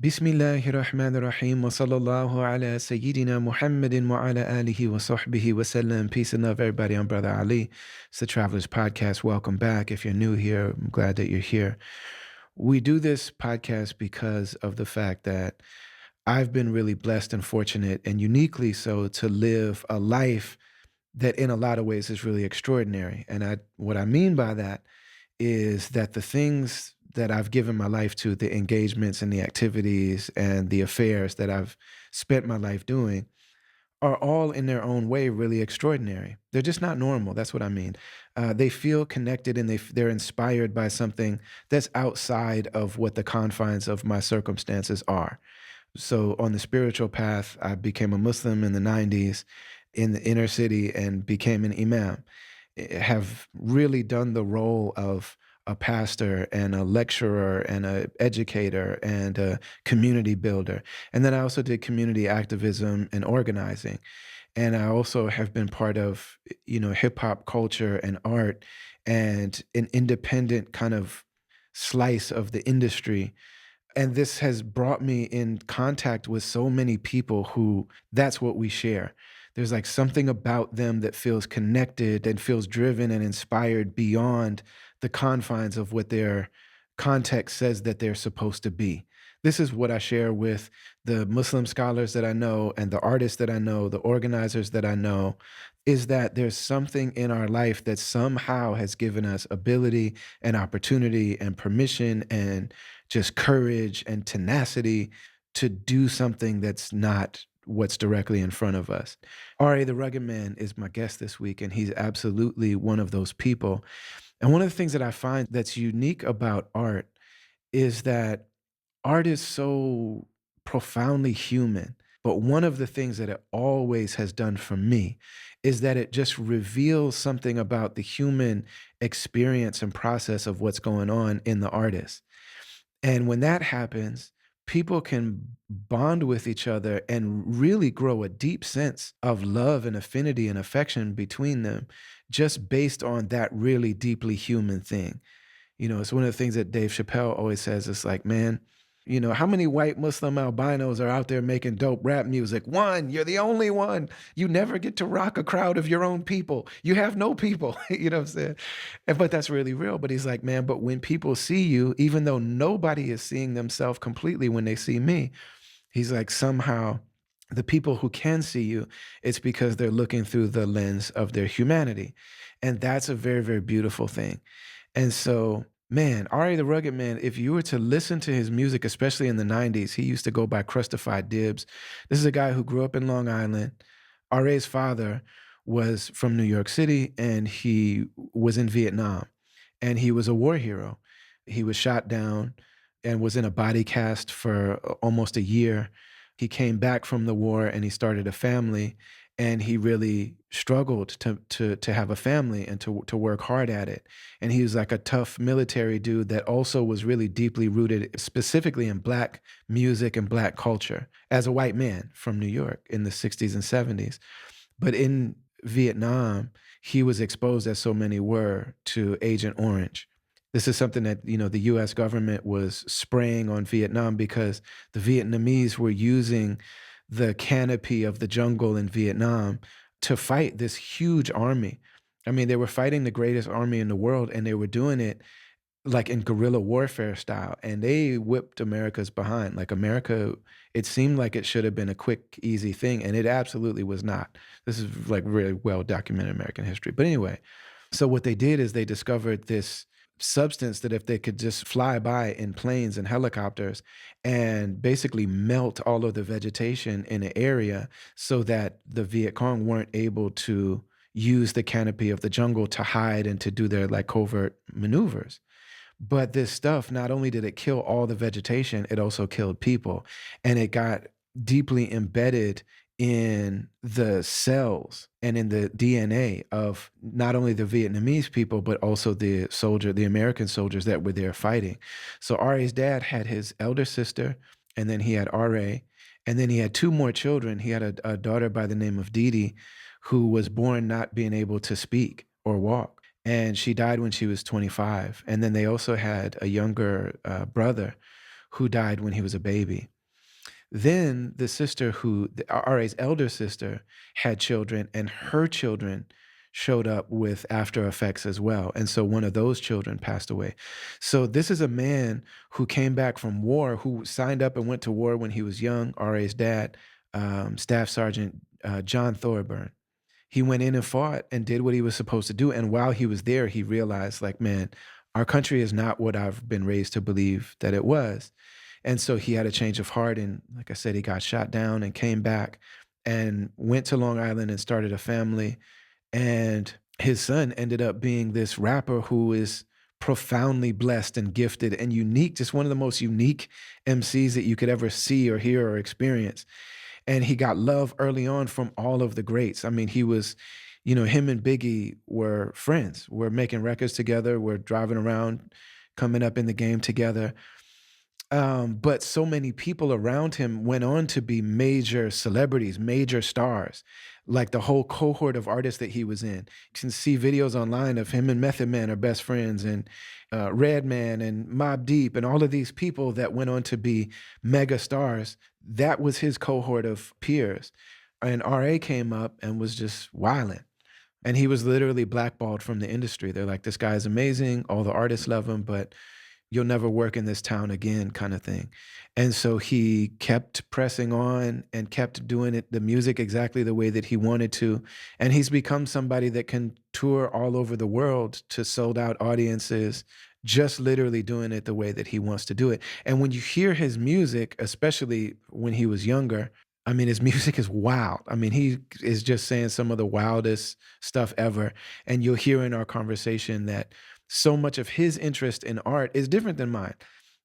Bismillahirrahmanirrahim wa sallallahu ala Sayyidina Muhammadin wa ala alihi wa sahbihi wa sallam. Peace and love, everybody. I'm Brother Ali. It's the Travelers Podcast. Welcome back. If you're new here, I'm glad that you're here. We do this podcast because of the fact that I've been really blessed and fortunate, and uniquely so, to live a life that in a lot of ways is really extraordinary. And what I mean by that is that the things that I've given my life to, the engagements and the activities and the affairs that I've spent my life doing, are all in their own way really extraordinary. They're just not normal. That's what I mean. They feel connected and they're inspired by something that's outside of what the confines of my circumstances are. So on the spiritual path, I became a Muslim in the 90s in the inner city and became an imam. Have really done the role of a pastor and a lecturer and a educator and a community builder. And then I also did community activism and organizing. And I also have been part of, hip hop culture and art and an independent kind of slice of the industry. And this has brought me in contact with so many people who that's what we share. There's like something about them that feels connected and feels driven and inspired beyond the confines of what their context says that they're supposed to be. This is what I share with the Muslim scholars that I know and the artists that I know, the organizers that I know, is that there's something in our life that somehow has given us ability and opportunity and permission and just courage and tenacity to do something that's not what's directly in front of us. R.A. the Rugged Man is my guest this week, and he's absolutely one of those people. And one of the things that I find that's unique about art is that art is so profoundly human. But one of the things that it always has done for me is that it just reveals something about the human experience and process of what's going on in the artist. And when that happens, people can bond with each other and really grow a deep sense of love and affinity and affection between them just based on that really deeply human thing. It's one of the things that Dave Chappelle always says. It's like, man, how many white Muslim albinos are out there making dope rap music? One, you're the only one. You never get to rock a crowd of your own people. You have no people. You know what I'm saying? But that's really real. But he's like, man, but when people see you, even though nobody is seeing themselves completely when they see me, he's like, somehow the people who can see you, it's because they're looking through the lens of their humanity. And that's a very, very beautiful thing. And so, man, Ari the Rugged Man, if you were to listen to his music, especially in the 90s, he used to go by Crustified Dibs. This is a guy who grew up in Long Island. R.A.'s father was from New York City, and he was in Vietnam, and he was a war hero. He was shot down and was in a body cast for almost a year. He came back from the war and he started a family, and he really struggled to have a family and to work hard at it. And he was like a tough military dude that also was really deeply rooted specifically in Black music and Black culture as a white man from New York in the 60s and 70s. But in Vietnam, he was exposed, as so many were, to Agent Orange. This is something that, the US government was spraying on Vietnam because the Vietnamese were using the canopy of the jungle in Vietnam to fight this huge army. I mean, they were fighting the greatest army in the world, and they were doing it like in guerrilla warfare style. And they whipped America's behind. Like America, it seemed like it should have been a quick, easy thing, and it absolutely was not. This is like really well documented American history. But anyway, so what they did is they discovered this substance that if they could just fly by in planes and helicopters and basically melt all of the vegetation in an area so that the Viet Cong weren't able to use the canopy of the jungle to hide and to do their like covert maneuvers. But this stuff, not only did it kill all the vegetation, it also killed people. And it got deeply embedded in the cells and in the DNA of not only the Vietnamese people, but also the American soldiers that were there fighting. So R.A.'s dad had his elder sister, and then he had R.A., and then he had two more children. He had a daughter by the name of Dee Dee, who was born not being able to speak or walk. And she died when she was 25. And then they also had a younger brother who died when he was a baby. Then the sister RA's elder sister had children, and her children showed up with after effects as well. And so one of those children passed away. So this is a man who came back from war, who signed up and went to war when he was young. RA's dad, Staff Sergeant John Thorburn. He went in and fought and did what he was supposed to do. And while he was there, he realized, like, man, our country is not what I've been raised to believe that it was. And so he had a change of heart. And like I said, he got shot down and came back and went to Long Island and started a family. And his son ended up being this rapper who is profoundly blessed and gifted and unique, just one of the most unique MCs that you could ever see or hear or experience. And he got love early on from all of the greats. I mean, he was, him and Biggie were friends. We're making records together. We're driving around, coming up in the game together. But so many people around him went on to be major celebrities, major stars, like the whole cohort of artists that he was in. You can see videos online of him and Method Man are best friends, and Redman and Mobb Deep, and all of these people that went on to be mega stars. That was his cohort of peers. And RA came up and was just wilding. And he was literally blackballed from the industry. They're like, this guy is amazing. All the artists love him, but you'll never work in this town again, kind of thing. And so he kept pressing on and kept doing it, the music exactly the way that he wanted to. And he's become somebody that can tour all over the world to sold out audiences, just literally doing it the way that he wants to do it. And when you hear his music, especially when he was younger, I mean, his music is wild. I mean, he is just saying some of the wildest stuff ever. And you'll hear in our conversation that so much of his interest in art is different than mine.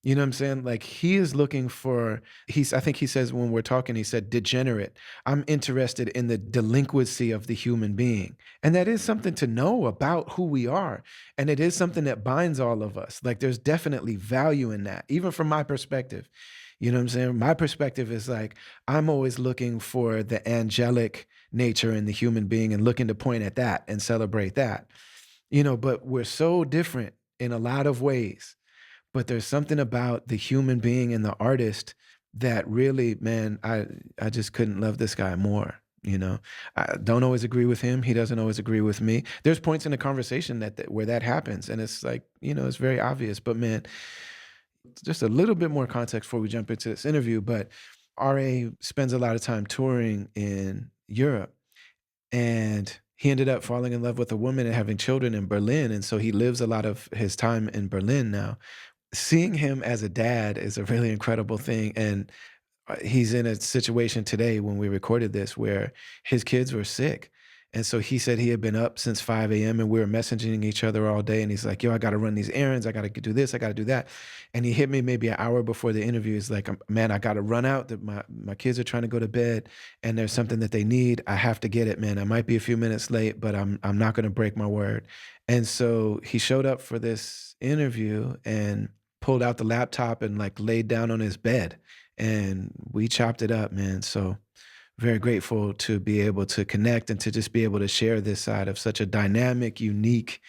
You know what I'm saying? Like, he is looking for, I think he says when we're talking, he said, degenerate. I'm interested in the delinquency of the human being. And that is something to know about who we are. And it is something that binds all of us. Like, there's definitely value in that, even from my perspective. You know what I'm saying? My perspective is like, I'm always looking for the angelic nature in the human being and looking to point at that and celebrate that. But we're so different in a lot of ways. But there's something about the human being and the artist that really, man, I just couldn't love this guy more. I don't always agree with him. He doesn't always agree with me. There's points in the conversation where that happens, and it's like, it's very obvious. But man, just a little bit more context before we jump into this interview. But RA spends a lot of time touring in Europe, and he ended up falling in love with a woman and having children in Berlin. And so he lives a lot of his time in Berlin now. Seeing him as a dad is a really incredible thing. And he's in a situation today when we recorded this where his kids were sick. And so he said he had been up since 5 a.m. and we were messaging each other all day. And he's like, yo, I got to run these errands. I got to do this. I got to do that. And he hit me maybe an hour before the interview. He's like, man, I got to run out. My kids are trying to go to bed and there's something that they need. I have to get it, man. I might be a few minutes late, but I'm not going to break my word. And so he showed up for this interview and pulled out the laptop and like laid down on his bed and we chopped it up, man. So very grateful to be able to connect and to just be able to share this side of such a dynamic, unique,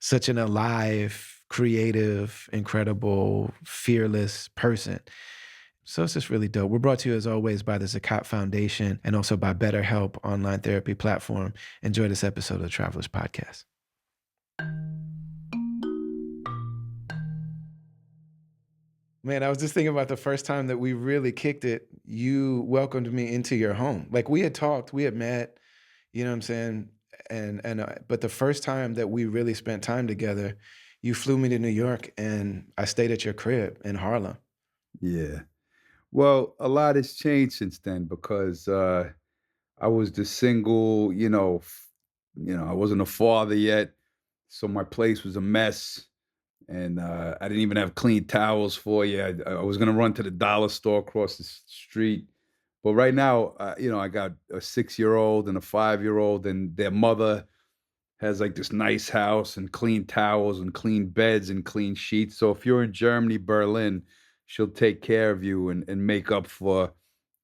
such an alive, creative, incredible, fearless person. So it's just really dope. We're brought to you as always by the Zakat Foundation and also by BetterHelp online therapy platform. Enjoy this episode of the Travelers Podcast. Man, I was just thinking about the first time that we really kicked it. You welcomed me into your home. Like, we had talked, we had met, you know what I'm saying? But the first time that we really spent time together, you flew me to New York and I stayed at your crib in Harlem. Yeah. Well, a lot has changed since then because I was the single, I wasn't a father yet, so my place was a mess, and I didn't even have clean towels for you. I was gonna run to the dollar store across the street, but right now, I got a 6-year-old and a 5-year-old, and their mother has like this nice house and clean towels and clean beds and clean sheets. So if you're in Germany, Berlin, she'll take care of you and make up for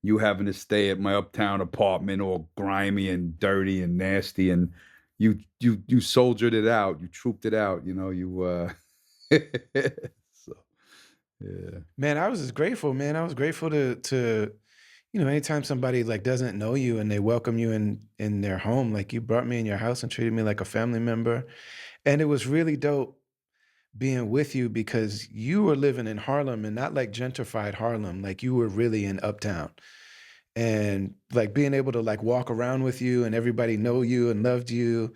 you having to stay at my uptown apartment all grimy and dirty and nasty. And you soldiered it out, you trooped it out, so yeah. Man, I was just grateful, man. I was grateful to Anytime somebody like doesn't know you and they welcome you in their home, like you brought me in your house and treated me like a family member. And it was really dope being with you because you were living in Harlem and not like gentrified Harlem. Like you were really in uptown. And like being able to like walk around with you and everybody know you and loved you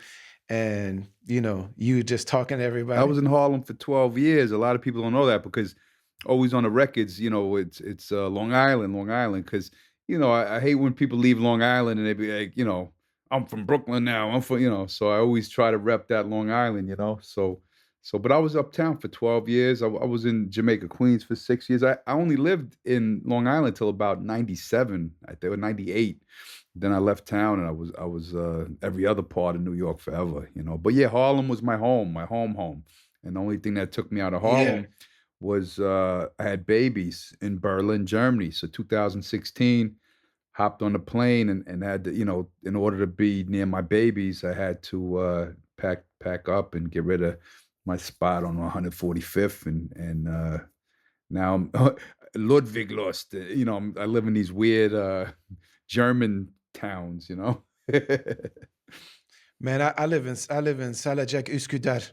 and you just talking to I everybody. was in Harlem for 12 years. A lot of people don't know that because always on the records, it's Long Island, Long Island. Because I hate when people leave Long Island and they be like, "I'm from Brooklyn now, I'm from," so I always try to rep that Long Island, but I was uptown for 12 years. I was in Jamaica, Queens for 6 years. I only lived in Long Island till about '97, I think, or '98. Then I left town and I was every other part of New York forever. But yeah, Harlem was my home. And the only thing that took me out of Yeah. Harlem was I had babies in Berlin, Germany. So 2016, hopped on the plane and had to, in order to be near my babies, I had to pack up and get rid of my spot on 145th and now I'm Ludwig lost. I live in these weird German towns. Man, I live in Salajek Üsküdar.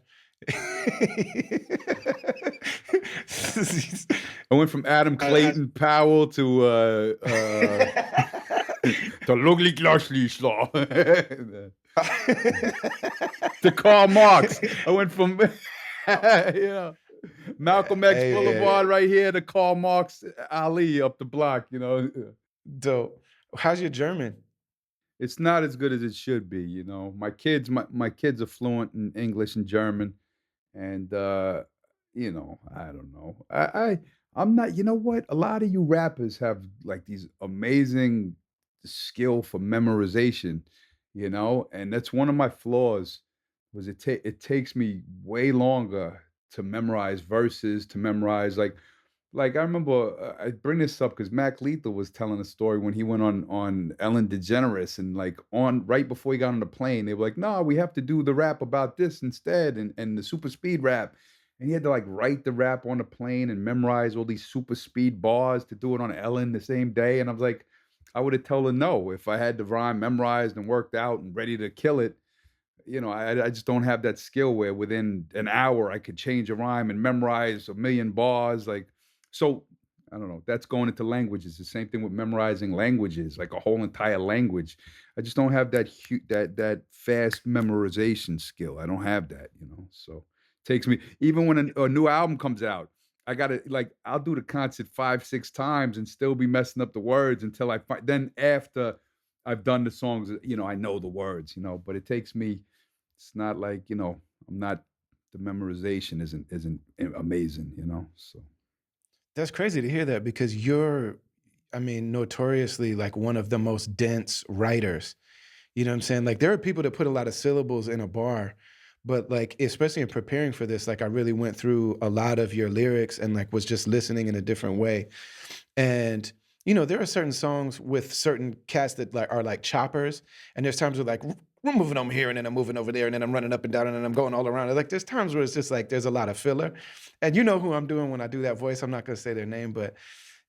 I went from Adam I Clayton Powell to Ludwig Loschlischler to Karl Marx. I went from yeah, Malcolm X Hey, Boulevard man, right here to Karl Marx Alley up the block. dope. How's your German? It's not as good as it should be. My kids are fluent in English and German, and I don't know. I'm not. You know what? A lot of you rappers have like these amazing skill for memorization, and that's one of my flaws. Was it takes me way longer to memorize verses, to memorize like, I remember, I bring this up because Mac Lethal was telling a story when he went on Ellen DeGeneres, and, like, on right before he got on the plane, they were like, "No, we have to do the rap about this instead, and the super speed rap." And he had to, like, write the rap on the plane and memorize all these super speed bars to do it on Ellen the same day, and I was like, I would have told her no if I had the rhyme memorized and worked out and ready to kill it. I just don't have that skill where within an hour I could change a rhyme and memorize a million bars. So I don't know. That's going into languages. The same thing with memorizing languages, like a whole entire language. I just don't have that fast memorization skill. I don't have that. So it takes me even when a new album comes out. I gotta like I'll do the concert 5, 6 times and still be messing up the words until I find. Then after I've done the songs, I know the words. But it takes me it's not like, I'm not the memorization isn't amazing. So That's crazy to hear that because I mean, notoriously like one of the most dense writers. You know what I'm saying? Like there are people that put a lot of syllables in a bar, but like especially in preparing for this, like I really went through a lot of your lyrics and like was just listening in a different way. And there are certain songs with certain cats that like are like choppers, and there's times where like we're moving over here and then I'm moving over there and then I'm running up and down and then I'm going all around. Like there's times where it's just like there's a lot of filler. And you know who I'm doing when I do that voice. I'm not gonna say their name, but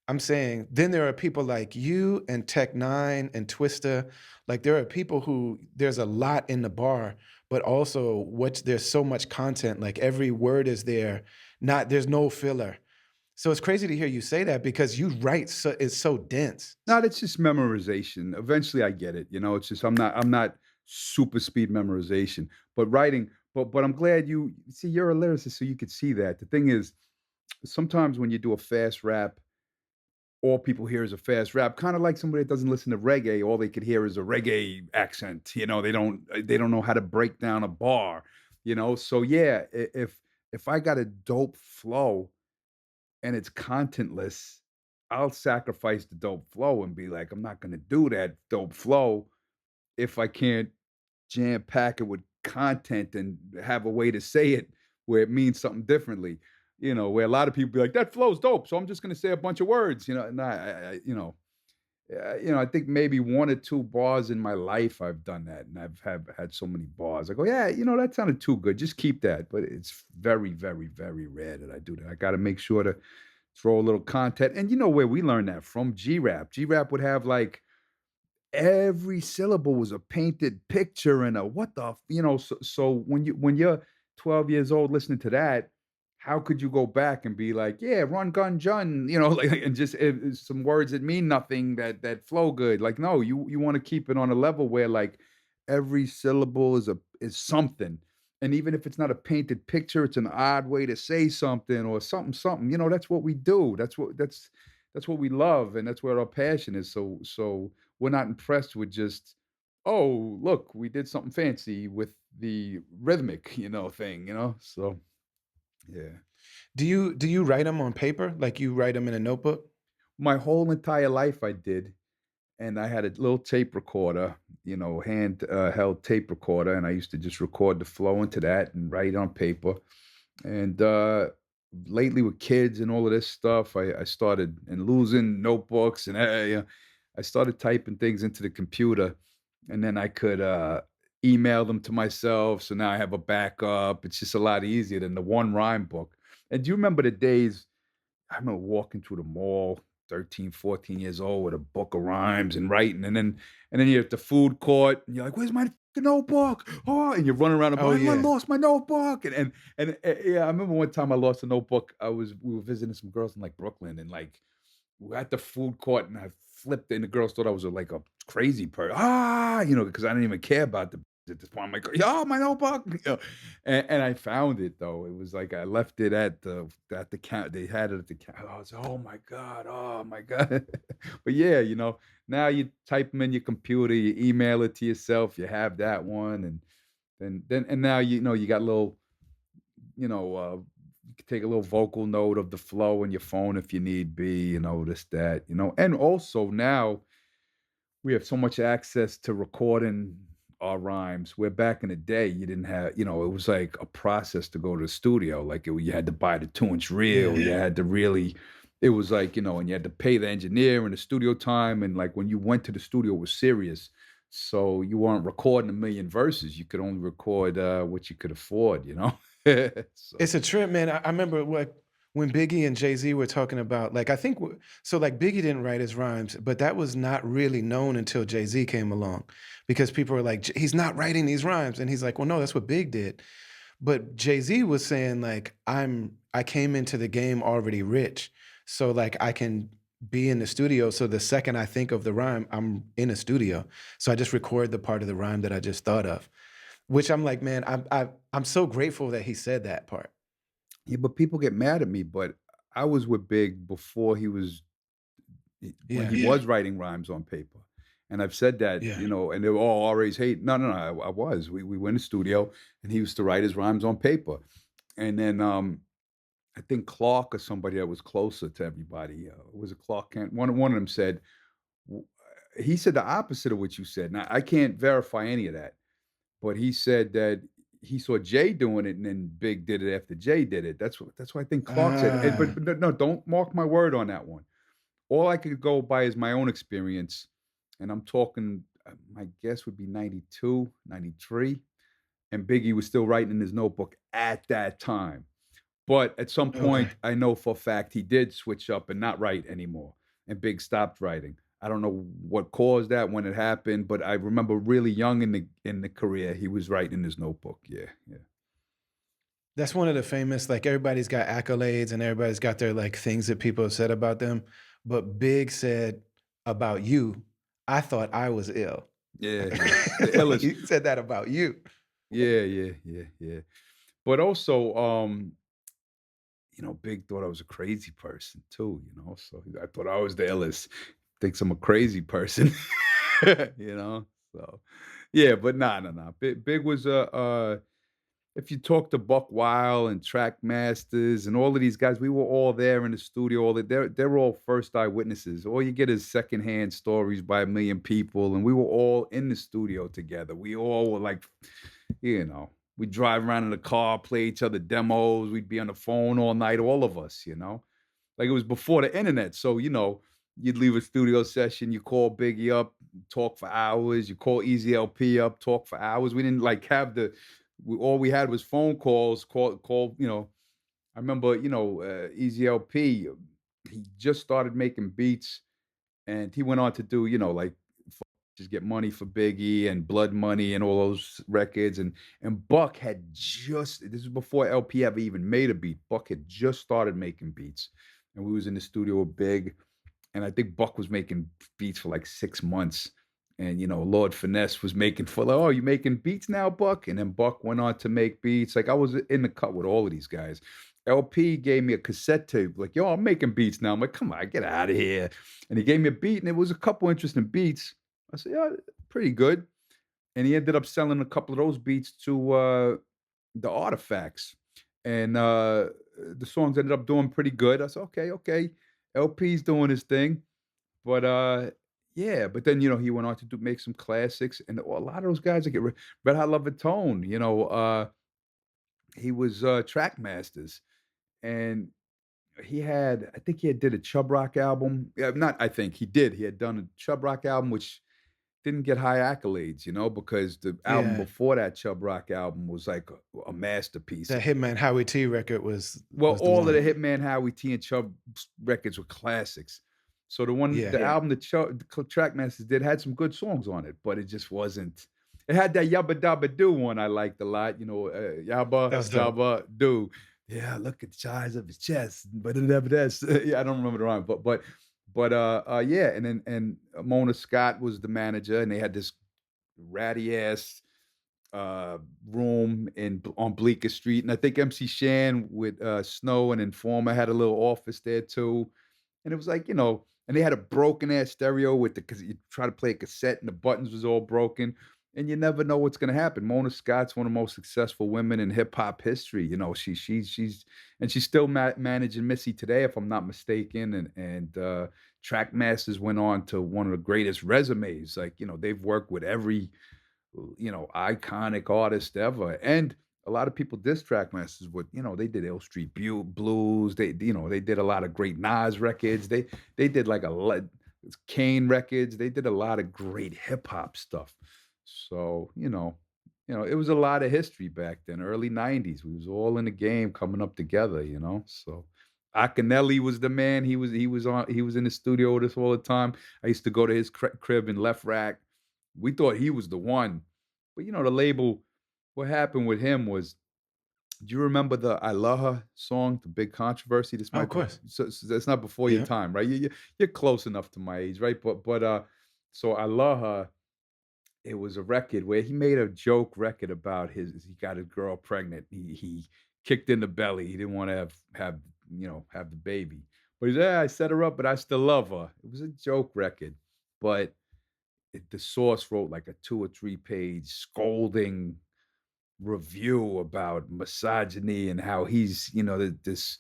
I'm saying then there are people like you and Tech Nine and Twista. Like there are people who there's a lot in the bar, but also there's so much content. Like every word is there. Not there's no filler. So it's crazy to hear you say that because you write it's so dense. no, that's just memorization. Eventually I get it. It's just I'm not super speed memorization, but writing, but I'm glad you see you're a lyricist, so you could see that. The thing is, sometimes when you do a fast rap, all people hear is a fast rap, kind of like somebody that doesn't listen to reggae, all they could hear is a reggae accent. They don't know how to break down a bar. So yeah, if I got a dope flow and it's contentless, I'll sacrifice the dope flow and be like, I'm not gonna do that dope flow if I can't jam pack it with content and have a way to say it where it means something differently. Where a lot of people be like, that flow's dope, so I'm just gonna say a bunch of words. And I think maybe one or two bars in my life I've done that, and I've have had so many bars. I go, yeah, that sounded too good. Just keep that. But it's very, very, very rare that I do that. I got to make sure to throw a little content. And you know where we learned that from? G-Rap. G-Rap would have like every syllable was a painted picture and a what the so when you're 12 years old listening to that, how could you go back and be like, "Yeah, run, gun, Jun," like, and just some words that mean nothing that flow good. Like, no, you wanna keep it on a level where, like, every syllable is something, and even if it's not a painted picture, it's an odd way to say something or something, that's what we do. That's what we love, and that's where our passion is. So we're not impressed with just, "Oh, look, we did something fancy with the rhythmic, thing," So, yeah. Do you write them on paper? Like you write them in a notebook? My whole entire life I did, and I had a little tape recorder, hand, held tape recorder, and I used to just record the flow into that and write on paper. And, lately with kids and all of this stuff, I started and losing notebooks and, I started typing things into the computer, and then I could, email them to myself, so now I have a backup. It's just a lot easier than the one rhyme book. And do you remember the days I remember walking through the mall, 13, 14 years old with a book of rhymes and writing, and then you're at the food court and you're like, "Where's my fucking notebook?" Oh, and you're running around the Oh, mall, "I yeah. lost my notebook." Yeah, I remember one time I lost a notebook. We were visiting some girls in like Brooklyn, and like we're at the food court and I flipped it and the girls thought I was like a crazy person. Because I didn't even care about the at this point. I'm like, "Yeah, my notebook." And I found it though. It was like I left it at the count. They had it at the count. I was, "Oh my God, oh my God." But yeah, now you type them in your computer, you email it to yourself, you have that one, and then and now you got little you can take a little vocal note of the flow in your phone if you need be, this, that, and also now we have so much access to recording our rhymes. Where back in the day, you didn't have, it was like a process to go to the studio. Like you had to buy the 2-inch reel. Yeah. You had to really, it was like, and you had to pay the engineer and the studio time. And like when you went to the studio, it was serious. So you weren't recording a million verses. You could only record what you could afford. So It's a trip, man. I remember when Biggie and Jay-Z were talking about, like, I think so, like, Biggie didn't write his rhymes, but that was not really known until Jay-Z came along because people were like, He's not writing these rhymes." And he's like, "Well, no, that's what Big did." But Jay-Z was saying, like, I came into the game already rich, so, like, I can be in the studio, so the second I think of the rhyme, I'm in a studio. So I just record the part of the rhyme that I just thought of, which I'm like, man, I'm so grateful that he said that part. yeah, but people get mad at me. But I was with Big before when Yeah, he was writing rhymes on paper. And I've said that, yeah. and they were all always hate. No, no, no. I was. We went in the studio and he used to write his rhymes on paper. And then I think Clark or somebody that was closer to everybody, was it Clark Kent? One of them said, w- he said the opposite of what you said. Now I can't verify any of that, but he said that he saw Jay doing it and then Big did it after Jay did it. That's what I think Clark said. Ah, But no, don't mark my word on that one. All I could go by is my own experience, and I'm talking, my guess would be 92, 93, and Biggie was still writing in his notebook at that time. But at some okay. point, I know for a fact he did switch up and not write anymore, and Big stopped writing. I don't know what caused that, when it happened, but I remember really young in the career, he was writing in his notebook. Yeah, yeah. That's one of the famous, like, everybody's got accolades and everybody's got their, like, things that people have said about them, but Big said about you, "I thought I was ill." Yeah, yeah. The illest. He said that about you. Yeah, yeah, yeah, yeah. But also, Big thought I was a crazy person too, so I thought I was the illest. Thinks I'm a crazy person, you know. So, yeah, but nah, nah, nah. Big was if you talk to Buck Wild and Track Masters and all of these guys, we were all there in the studio. They're all first eyewitnesses. All you get is secondhand stories by a million people, and we were all in the studio together. We all were like, we'd drive around in the car, play each other demos. We'd be on the phone all night, all of us. Like it was before the internet. So, you'd leave a studio session, you call Biggie up, talk for hours, you call Easy LP up, talk for hours. We didn't like have all we had was phone calls, call. I remember, Easy LP. He just started making beats, and he went on to do, like, just get money for Biggie and Blood Money and all those records. And Buck had just this is before LP ever even made a beat. Buck had just started making beats, and we was in the studio with Big, and I think Buck was making beats for like 6 months. And Lord Finesse was making for like, oh, you making beats now, Buck? And then Buck went on to make beats. Like I was in the cut with all of these guys. LP gave me a cassette tape, like, yo, I'm making beats now. I'm like, come on, get out of here. And he gave me a beat, and it was a couple interesting beats. I said, yeah, pretty good. And he ended up selling a couple of those beats to the Artifacts. And the songs ended up doing pretty good. I said, okay, okay. LP's doing his thing. But yeah, but then he went on to make some classics, and a lot of those guys that get Red Hot Love and Tone, he was track masters, and I think he had did a Chub Rock album. Yeah, not I think he did. He had done a Chub Rock album, which didn't get high accolades, because the album Yeah. before that Chub Rock album was like a masterpiece. That Hitman Howie T record Well, was the all of the one. Hitman, Howie T, and Chubb records were classics. So Yeah. the album that the Trackmasters did had some good songs on it, but it just wasn't. It had that Yabba Dabba Do one I liked a lot. That Yabba was dope. Dabba Do. Yeah, look at the size of his chest, but it never does. Yeah, I don't remember the rhyme, but yeah, and then Mona Scott was the manager, and they had this ratty ass uh, room on Bleecker Street, and I think MC Shan with Snow and Informer had a little office there too. And it was like, and they had a broken ass stereo with the because you try to play a cassette and the buttons was all broken, and you never know what's gonna happen. Mona Scott's one of the most successful women in hip hop history. She's still managing Missy today, if I'm not mistaken. And Track Masters went on to one of the greatest resumes. Like, they've worked with every iconic artist ever. And a lot of people diss track masters with, they did Ill Street Blues. They did a lot of great Nas records. They did like Kane records. They did a lot of great hip hop stuff. So, it was a lot of history back then, early 90s. We was all in the game coming up together. So Akinelli was the man. He was in the studio with us all the time. I used to go to his crib in Left Rack. We thought he was the one. But, the label, what happened with him was, do you remember the I Love Her song, the big controversy? This Oh, of might be course. so that's not before your Yeah. time, right? You're close enough to my age, right? But so I Love Her, it was a record where he made a joke record about he got his girl pregnant. He kicked in the belly. He didn't wanna have the baby. But he said, "Yeah, I set her up, but I still love her." It was a joke record, but the source wrote like a 2 or 3 page scolding review about misogyny and how he's, this.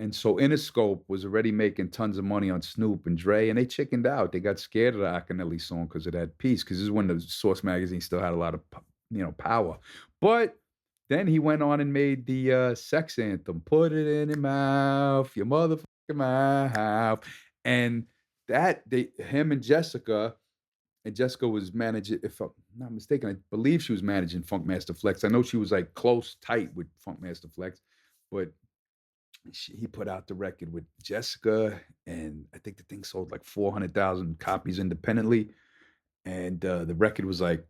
And so Interscope was already making tons of money on Snoop and Dre, and they chickened out. They got scared of the Akinelli song because of that piece, because this is when the Source magazine still had a lot of power. But then he went on and made the sex anthem, "Put It in Your Mouth, Your Motherfucking Mouth," and him and Jessica was managing, if I'm not mistaken, I believe she was managing Funkmaster Flex. I know she was like close, tight with Funkmaster Flex, but he put out the record with Jessica, and I think the thing sold like 400,000 copies independently. And the record was like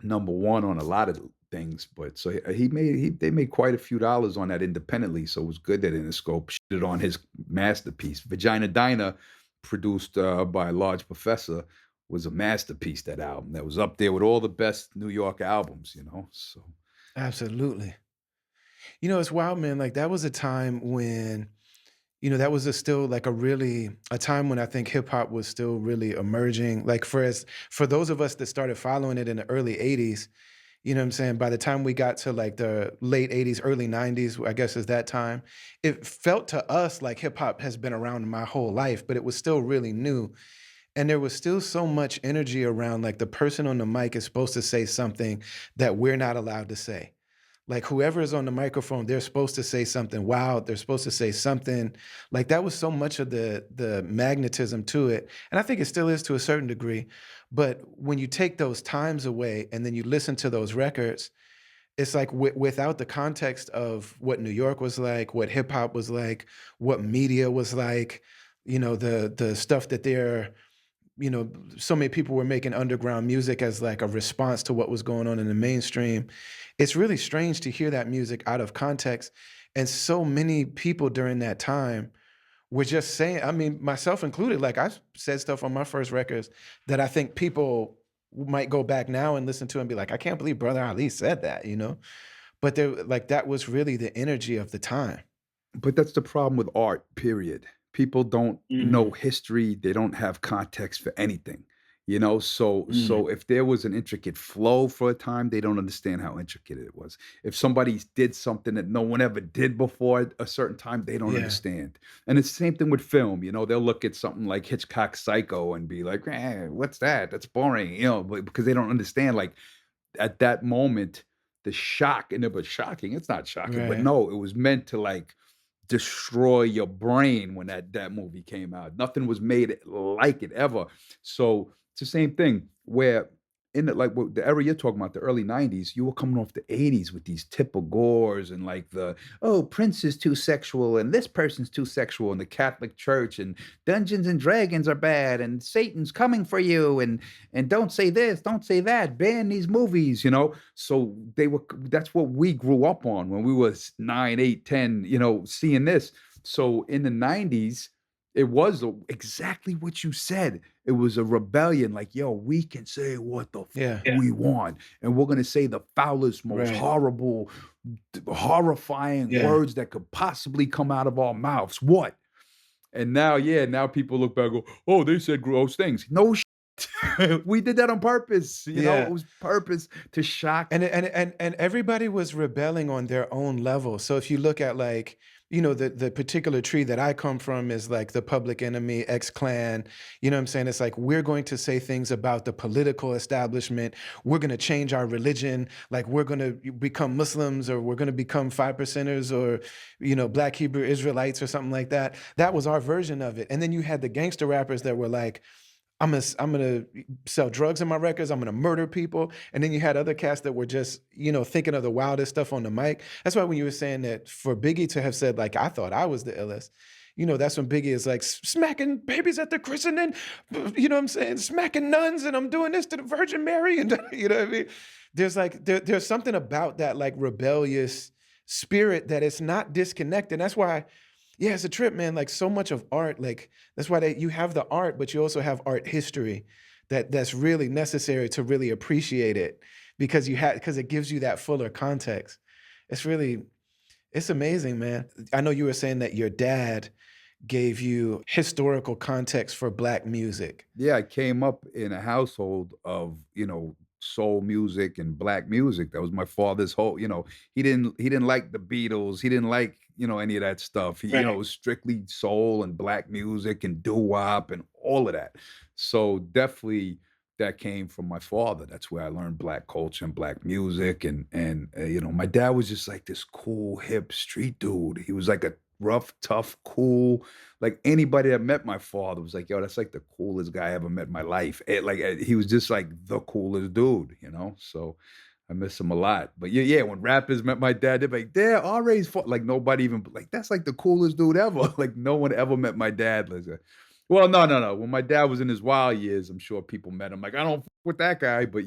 number one on a lot of things. But so they made quite a few dollars on that independently. So it was good that Interscope shit on his masterpiece. Vagina Diner, produced by a large professor, was a masterpiece. That album that was up there with all the best New York albums. So Absolutely. It's wild, man. Like that was a time when, that was still like a time when I think hip hop was still really emerging. Like for those of us that started following it in the early 80s, you know what I'm saying? By the time we got to like the late 80s, early 90s, I guess is that time, it felt to us like hip hop has been around my whole life, but it was still really new. And there was still so much energy around like the person on the mic is supposed to say something that we're not allowed to say. Like whoever is on the microphone, they're supposed to say something wild. They're supposed to say something like that was so much of the magnetism to it. And I think it still is to a certain degree. But when you take those times away and then you listen to those records, it's like without the context of what New York was like, what hip hop was like, what media was like, the stuff that they're, so many people were making underground music as like a response to what was going on in the mainstream. It's really strange to hear that music out of context. And so many people during that time were just saying, I mean, myself included, like I said stuff on my first records that I think people might go back now and listen to and be like, I can't believe Brother Ali said that. But there, like, that was really the energy of the time. But that's the problem with art, period. People don't know Mm, history, they don't have context for anything, you know? So mm, if there was an intricate flow for a time, they don't understand how intricate it was. If somebody did something that no one ever did before at a certain time, they don't yeah, understand. And it's the same thing with film, they'll look at something like Hitchcock's Psycho and be like, what's that? That's boring, but because they don't understand, like, at that moment, the shock, and it was shocking. It's not shocking, but right, no, it was meant to like destroy your brain when that movie came out. Nothing was made like it ever. So it's the same thing where in the era you're talking about, the early 90s, you were coming off the 80s with these Tipper Gores and like oh, Prince is too sexual and this person's too sexual in the Catholic Church and Dungeons and Dragons are bad and Satan's coming for you and don't say this, don't say that, ban these movies. So that's what we grew up on when we was 9, 8, 10, seeing this. So in the 90s, it was exactly what you said. It was a rebellion, like, yo, we can say what the yeah, we want, and we're gonna say the foulest, most right, horrible, horrifying yeah, words that could possibly come out of our mouths. What? And now, yeah, now people look back and go, "Oh, they said gross things." No we did that on purpose, it yeah. was purpose to shock. And everybody was rebelling on their own level. So if you look at like, the particular tree that I come from is like the Public Enemy, X Clan. You know what I'm saying? It's like we're going to say things about the political establishment. We're going to change our religion. Like we're going to become Muslims or we're going to become 5%ers or, Black Hebrew Israelites or something like that. That was our version of it. And then you had the gangster rappers that were like, I'm gonna sell drugs in my records. I'm gonna murder people. And then you had other cats that were just, thinking of the wildest stuff on the mic. That's why when you were saying that for Biggie to have said, like, I thought I was the illest, that's when Biggie is like smacking babies at the christening, you know what I'm saying? Smacking nuns, and I'm doing this to the Virgin Mary. And you know what I mean? There's something about that like rebellious spirit that it's not disconnected. That's why yeah, it's a trip, man. Like so much of art, like that's why you have the art, but you also have art history that's really necessary to really appreciate it because it gives you that fuller context. It's really it's amazing, man. I know you were saying that your dad gave you historical context for black music. Yeah, I came up in a household of, soul music and black music. That was my father's whole, he didn't like the Beatles. He didn't like, any of that stuff. It Right. was strictly soul and black music and doo-wop and all of that. So definitely that came from my father. That's where I learned black culture and black music. And my dad was just like this cool, hip street dude. He was like a rough, tough, cool, like, anybody that met my father was like, "Yo, that's, like, the coolest guy I ever met in my life." He was just, like, the coolest dude. So, I miss him a lot. But, yeah, yeah, when rappers met my dad, they'd be like, "There, RA's fa," like, nobody even like, "That's, like, the coolest dude ever." Like, no one ever met my dad like that. Well, no, no, no. When my dad was in his wild years, I'm sure people met him like, "I don't with that guy," but,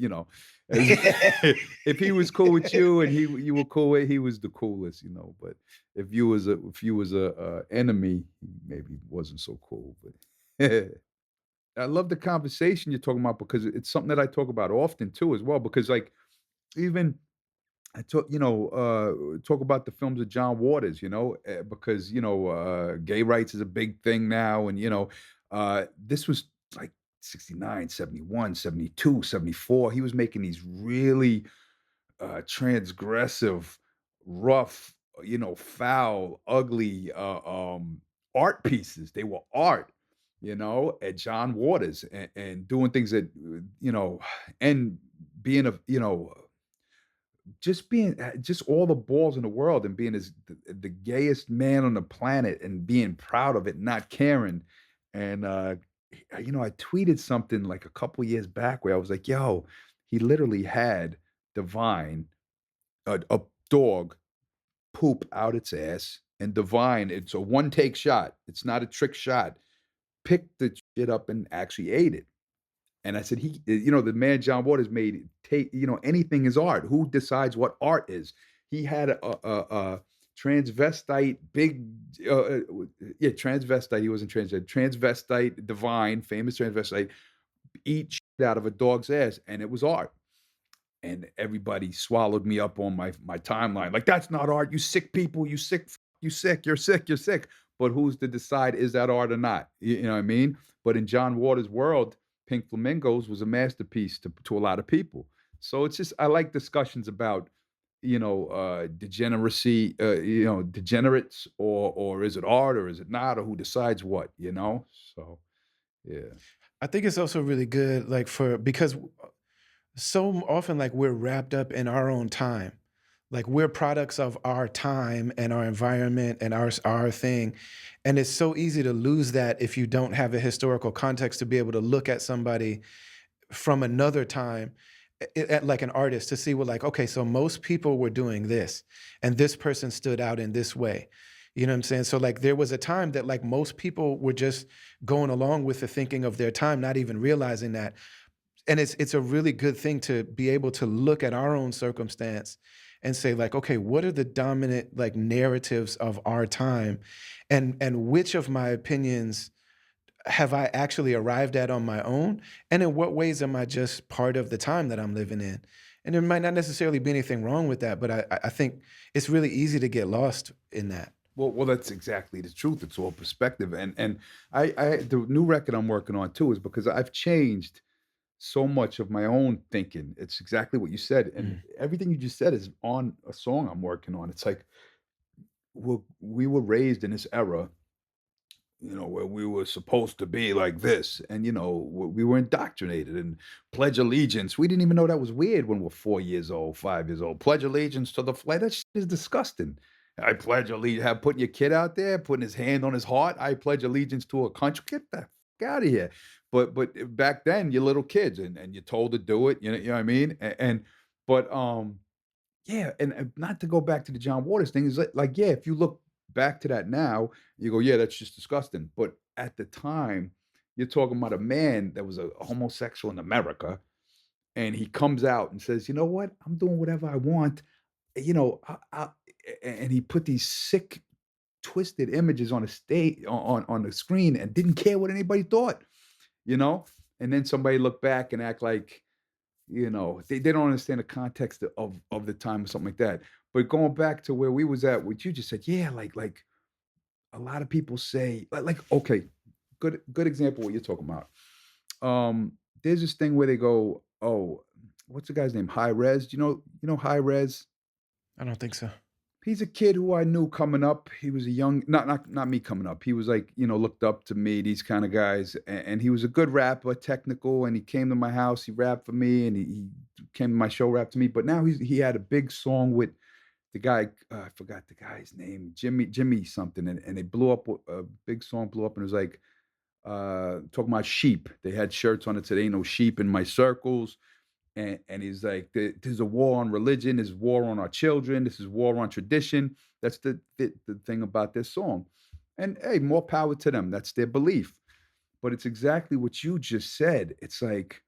as if he was cool with you and you were cool with, he was the coolest. But if you was a enemy, he maybe wasn't so cool, but I love the conversation you're talking about because it's something that I talk about often too as well, because, like, even I talk about the films of John Waters, because, gay rights is a big thing now, and, this was, like, 69, 71, 72, 74. He was making these really transgressive, rough, foul, ugly art pieces. They were art, at John Waters and doing things that, and being just all the balls in the world and being the gayest man on the planet and being proud of it, not caring. And I tweeted something like a couple years back where I was like, yo, he literally had Divine a dog poop out its ass and divine. It's a one take shot. It's not a trick shot. Picked the shit up and actually ate it. And I said, the man John Waters made it take, anything is art. Who decides what art is? He had a transvestite, big, yeah, transvestite. He wasn't transgender, transvestite, divine, famous transvestite, eat shit out of a dog's ass, and it was art. And everybody swallowed me up on my timeline. Like, that's not art. You sick people. You sick. You sick. You're sick. You're sick. But who's to decide is that art or not? You know what I mean? But in John Waters' world, Pink Flamingos was a masterpiece to a lot of people. So it's just I like discussions about degeneracy, degenerates, or is it art or is it not, or who decides what? So yeah. I think it's also really good, like for because so often like we're wrapped up in our own time. Like we're products of our time and our environment and our thing. And it's so easy to lose that if you don't have a historical context to be able to look at somebody from another time at like an artist to see, well, like, okay, so most people were doing this and this person stood out in this way. You know what I'm saying? So like there was a time that like most people were just going along with the thinking of their time, not even realizing that. And it's a really good thing to be able to look at our own circumstance and say like, okay, what are the dominant like narratives of our time, and which of my opinions have I actually arrived at on my own, and in what ways am I just part of the time that I'm living in? And there might not necessarily be anything wrong with that, but I think it's really easy to get lost in that. Well, that's exactly the truth. It's all perspective, and I the new record I'm working on too is because I've changed so much of my own thinking. It's exactly what you said, and Mm. everything you just said is on a song I'm working on. It's like we were raised in this era, where we were supposed to be like this, and we were indoctrinated and pledge allegiance. We didn't even know that was weird when we're 4 years old, 5 years old. Pledge allegiance to the flag. That shit is disgusting. I pledge allegiance. Have putting your kid out there, putting his hand on his heart. I pledge allegiance to a country. Get the fuck out of here. But back then, you're little kids, and you're told to do it. You know what I mean? But yeah, and not to go back to the John Waters thing, is like, yeah, if you look back to that now, you go, "Yeah, that's just disgusting." But at the time, you're talking about a man that was a homosexual in America, and he comes out and says, "You know what? I'm doing whatever I want." And he put these sick, twisted images on a state on the screen and didn't care what anybody thought, you know? And then somebody look back and act like they don't understand the context of the time or something like that. But going back to where we was at, what you just said, yeah, like a lot of people say, okay, good example what you're talking about. There's this thing where they go, oh, what's the guy's name? High Res. High Res. I don't think so. He's a kid who I knew coming up. He was a young, not me coming up. He was like, looked up to me, these kind of guys. And he was a good rapper, technical. And he came to my house, he rapped for me, and he came to my show, rapped to me. But now he had a big song with the guy. I forgot the guy's name, Jimmy something. And they blew up. A big song blew up, and it was like talking about sheep. They had shirts on it said, "Ain't no sheep in my circles." And he's like, "There's a war on religion. There's war on our children. This is war on tradition." That's the thing about this song. And hey, more power to them. That's their belief. But it's exactly what you just said. It's like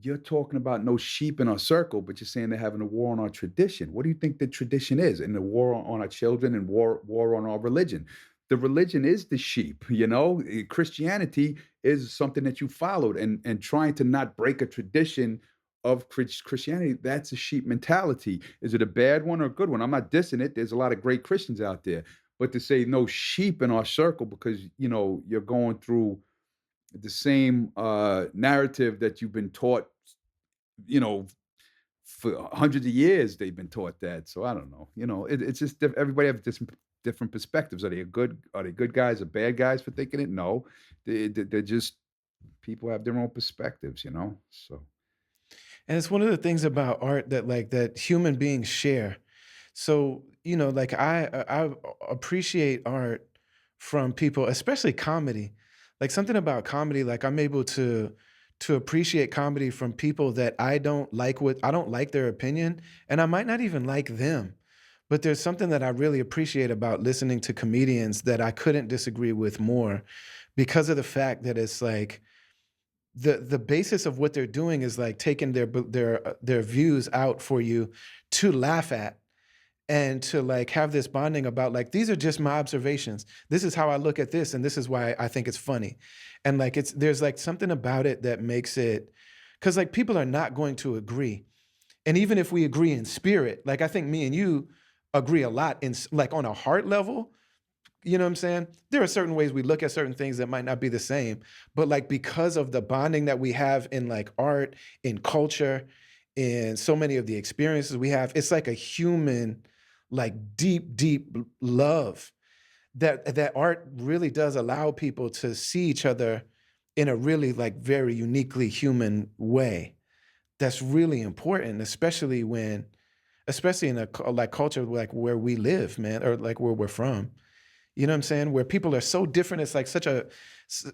you're talking about no sheep in our circle, but you're saying they're having a war on our tradition. What do you think the tradition is? And the war on our children and war on our religion. The religion is the sheep, Christianity is something that you followed, and trying to not break a tradition of Christianity, that's a sheep mentality. Is it a bad one or a good one? I'm not dissing it. There's a lot of great Christians out there. But to say no sheep in our circle because you're going through the same narrative that you've been taught, you know, for hundreds of years they've been taught that. So I don't know. It's just everybody have different perspectives. Are they good guys or bad guys for thinking it? No, they're just people have their own perspectives. So And it's one of the things about art that like that human beings share. So, like I appreciate art from people, especially comedy. Like something about comedy, like I'm able to appreciate comedy from people that I don't like their opinion, and I might not even like them. But there's something that I really appreciate about listening to comedians that I couldn't disagree with more because of the fact that it's like the basis of what they're doing is like taking their views out for you to laugh at and to like have this bonding about like these are just my observations. This is how I look at this and this is why I think it's funny. And like it's there's like something about it that makes it cuz like people are not going to agree. And even if we agree in spirit, like I think me and you agree a lot like on a heart level, you know what I'm saying? There are certain ways we look at certain things that might not be the same, but like because of the bonding that we have in like art, in culture, in so many of the experiences we have, it's like a human, like deep love that art really does allow people to see each other in a really like very uniquely human way. That's really important, especially in like culture like where we live, man, or like where we're from. You know what I'm saying? Where people are so different, it's like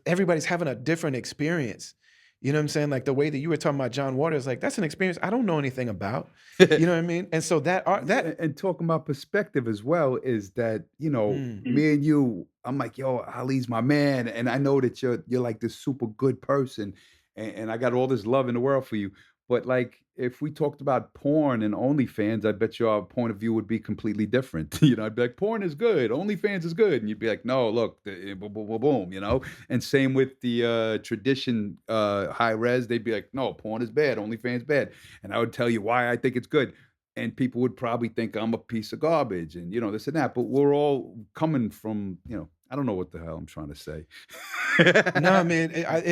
everybody's having a different experience. You know what I'm saying? Like the way that you were talking about John Waters, like that's an experience I don't know anything about. You know what I mean? And so that art Yeah, that and talking about perspective as well is that, mm, me and you, I'm like, "Yo, Ali's my man," and I know that you're like this super good person, and I got all this love in the world for you. But, like, if we talked about porn and OnlyFans, I bet your point of view would be completely different. I'd be like, "Porn is good, OnlyFans is good," and you'd be like, "No, look, boom, boom, boom, boom," you know? And same with the, tradition, high res, they'd be like, "No, porn is bad, OnlyFans bad," and I would tell you why I think it's good, and people would probably think I'm a piece of garbage and, this and that, but we're all coming from, I don't know what the hell I'm trying to say. no, man,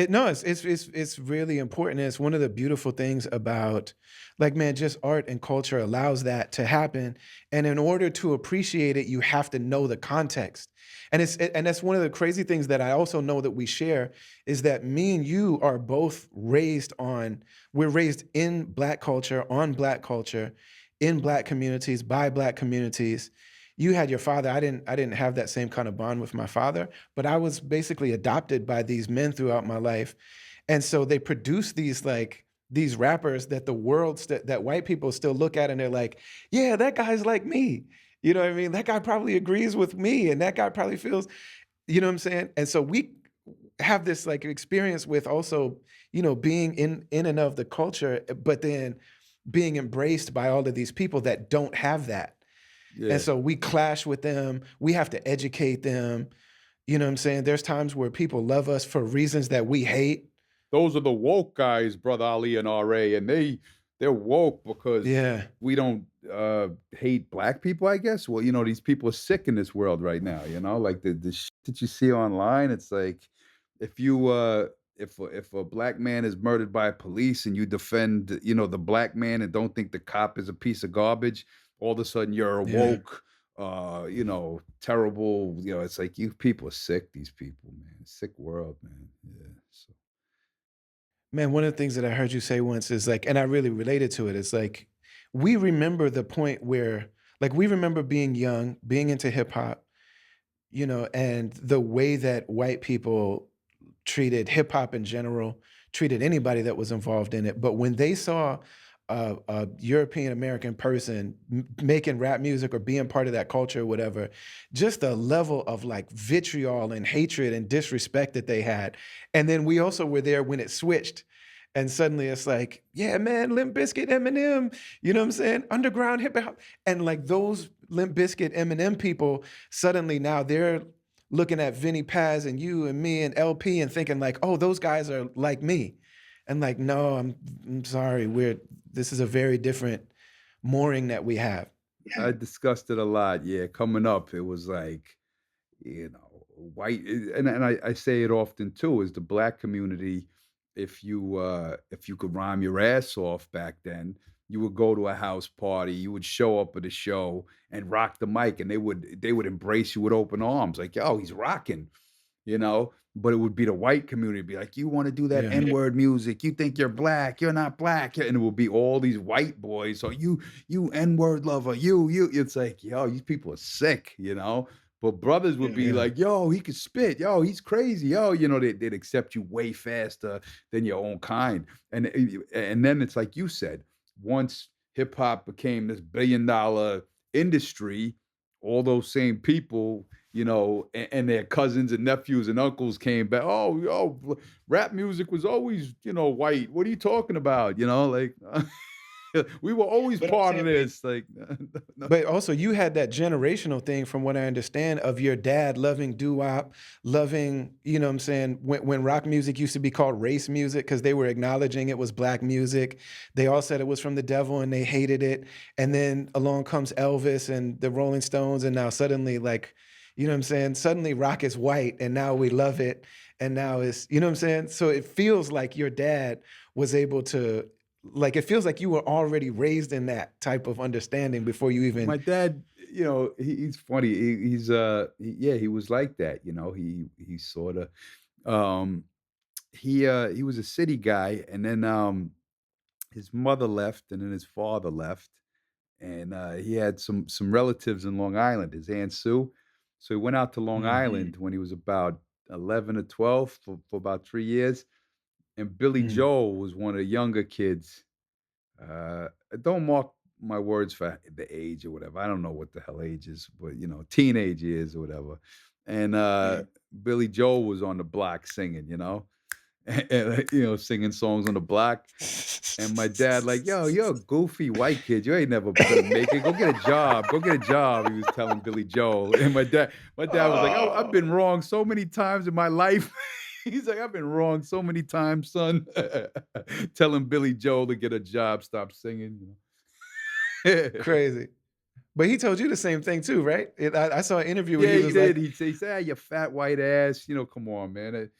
no, it's really important. And it's one of the beautiful things about, like, man, just art and culture allows that to happen. And in order to appreciate it, you have to know the context. And that's one of the crazy things that I also know that we share is that me and you are both we're raised in Black culture, on Black culture, in Black communities, by Black communities. You had your father. I didn't have that same kind of bond with my father, but I was basically adopted by these men throughout my life. And so they produce these rappers that that white people still look at and they're like, yeah, that guy's like me. You know what I mean? That guy probably agrees with me and that guy probably feels, you know what I'm saying? And so we have this like experience with also, being in and of the culture, but then being embraced by all of these people that don't have that. And Yeah. so we clash with them. We have to educate them. You know what I'm saying? There's times where people love us for reasons that we hate. Those are the woke guys, Brother Ali and RA, and they're woke because Yeah. we don't, hate black people, I guess? Well, these people are sick in this world right now, like the shit that you see online, it's like, if you, if a black man is murdered by police and you defend, the black man and don't think the cop is a piece of garbage, all of a sudden you're a Yeah. woke, terrible, it's like you people are sick, these people, man. Sick world, man. Yeah. So Man, one of the things that I heard you say once is like, and I really related to it, is like, we remember the point where, like, we remember being young, being into hip hop, and the way that white people treated hip hop in general, treated anybody that was involved in it. But when they saw a European American person making rap music or being part of that culture or whatever, just the level of like vitriol and hatred and disrespect that they had. And then we also were there when it switched. And suddenly it's like, yeah, man, Limp Bizkit, Eminem, you know what I'm saying? Underground hip hop. And like those Limp Bizkit, Eminem people, suddenly now they're looking at Vinny Paz and you and me and LP and thinking like, oh, those guys are like me. And like, no, I'm sorry. This is a very different mooring that we have. I discussed it a lot. Yeah, coming up, it was like, white, and I say it often too, is the black community. If you could rhyme your ass off back then, you would go to a house party, you would show up at a show and rock the mic, and they would embrace you with open arms, like, "Yo, he's rocking," But it would be the white community, be like, "You wanna do that Yeah. N-word music, you think you're black, you're not black," and it will be all these white boys, "So you N-word lover, you," it's like, "Yo, these people are sick," But brothers would Yeah, be yeah. like, "Yo, he could spit. Yo, he's crazy. Yo," they'd accept you way faster than your own kind. And then it's like you said, once hip hop became this $1 billion industry, all those same people, and their cousins and nephews and uncles came back. Oh, yo, rap music was always, white. What are you talking about? Like we were always But I'm part of saying, this. Like, no, but also you had that generational thing from what I understand of your dad loving doo-wop, loving, you know what I'm saying, when rock music used to be called race music because they were acknowledging it was black music. They all said it was from the devil and they hated it. And then along comes Elvis and the Rolling Stones, and now suddenly, like, you know what I'm saying? Suddenly rock is white and now we love it. And now it's, you know what I'm saying? So it feels like your dad was able to, like, it feels like you were already raised in that type of understanding before you even. my dad, he's funny. Yeah, he was like that. He sort of um he was a city guy, and then his mother left, and then his father left, and he had some relatives in Long Island, his Aunt Sue. So he went out to Long Mhm, Island when he was about 11 or 12 for about 3 years. And Billy mm. Joel was one of the younger kids. Uh, don't mark my words for the age or whatever. I don't know what the hell age is, but teenage years or whatever. And Yeah. Billy Joel was on the block singing, and, singing songs on the block. And my dad, like, yo, you're a goofy white kid. You ain't never gonna make it. Go get a job. Go get a job. He was telling Billy Joel. And my dad was like, oh, I've Oh. been wrong so many times in my life. He's like, I've been wrong so many times, son. Telling Billy Joel to get a job, stop singing. Crazy. But he told you the same thing too, right? I saw an interview where Yeah, he he was did. like, He'd say, you fat white ass. Come on, man.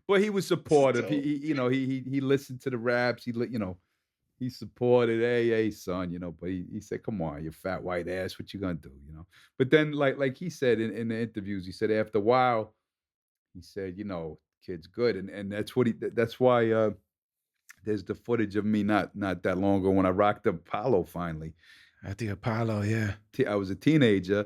But he was "It's supportive. He, dope." he you know, he listened to the raps. He supported, hey, son, but he said, come on, you fat white ass, what you gonna do? But then, like he said in the interviews, he said after a while, he said, kid's good, and that's why there's the footage of me not that long ago when I rocked the Apollo finally. At the Apollo, yeah. I was a teenager,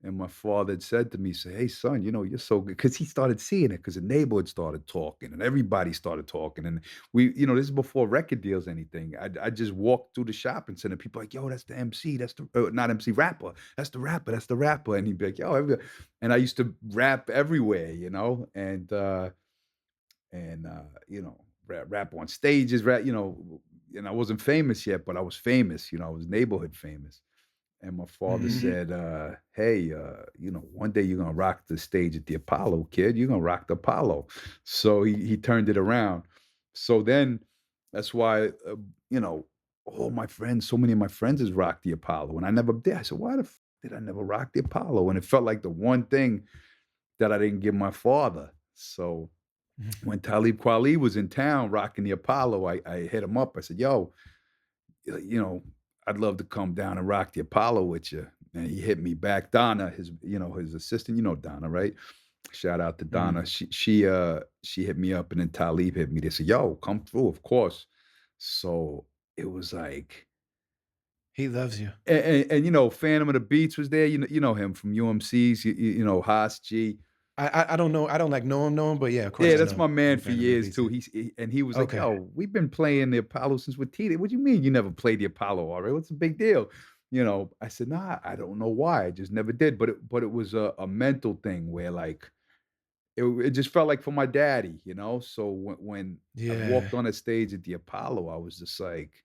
and my father had said to me, say, "Hey, son, you're so good." Because he started seeing it, because the neighborhood started talking, and everybody started talking, and this is before record deals, anything. I just walked through the shopping center, people like, "Yo, that's the MC, that's the not MC rapper, that's the rapper, that's the rapper," and he'd be like, "Yo," and I used to rap everywhere, rap on stages, and I wasn't famous yet, but I was famous. I was neighborhood famous. And my father Mhm. said, "Hey, one day you're gonna rock the stage at the Apollo, kid. You're gonna rock the Apollo." So he turned it around. So then that's why all my friends, so many of my friends has rocked the Apollo, and I never did. I said, "Why the did I never rock the Apollo?" And it felt like the one thing that I didn't give my father. So when Talib Kweli was in town rocking the Apollo, I hit him up. I said, "Yo, I'd love to come down and rock the Apollo with you." And he hit me back. Donna, his assistant, Donna, right? Shout out to Donna. Mm. She hit me up, and then Talib hit me. They said, "Yo, come through, of course." So it was like, He loves you. and Phantom of the Beats was there. You know him from UMC's. Haas G. I don't know, I don't, like, know him, but yeah, of course Yeah, I that's know my man who for Phantom of the years Beast too. is. And he was like, Okay. "Yo, we've been playing the Apollo since we're teeny." "What do you mean you never played the Apollo already? What's the big deal?" I said, "Nah, I don't know why. I just never did." But it was a mental thing where, like, it just felt like for my daddy. So when I Yeah. walked on a stage at the Apollo, I was just like,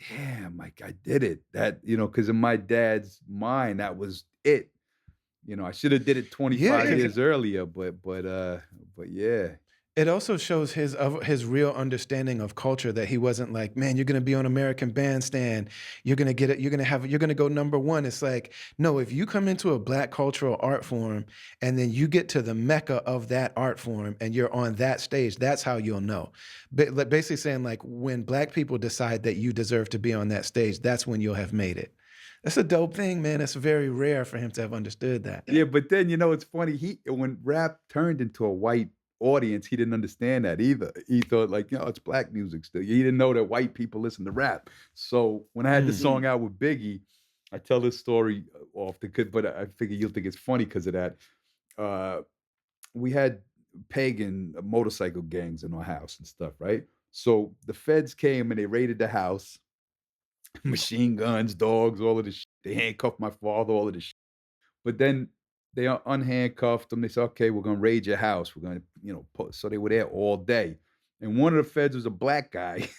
"Damn, like I did it." Because in my dad's mind, that was it. I should have did it Yeah, 25 'cause years earlier, but yeah. it also shows his real understanding of culture, that he wasn't like, "Man, you're gonna be on American Bandstand. You're gonna get it. You're gonna go number one." It's like, no, if you come into a black cultural art form and then you get to the mecca of that art form and you're on that stage, that's how you'll know. Like, basically saying, like, when black people decide that you deserve to be on that stage, that's when you'll have made it. That's a dope thing, man. It's very rare for him to have understood that. Yeah, but then, it's funny, when rap turned into a white audience, he didn't understand that either. He thought like, it's black music still. He didn't know that white people listen to rap. So when I had the Mm. song out with Biggie, I tell this story often, but I figure you'll think it's funny because of that. Uh, we had pagan motorcycle gangs in our house and stuff, right? So the feds came and they raided the house, machine guns, dogs, all of this. They handcuffed my father, all of this. But then they unhandcuffed him. They said, "Okay, we're gonna raid your house. We're gonna, so they were there all day. And one of the feds was a black guy.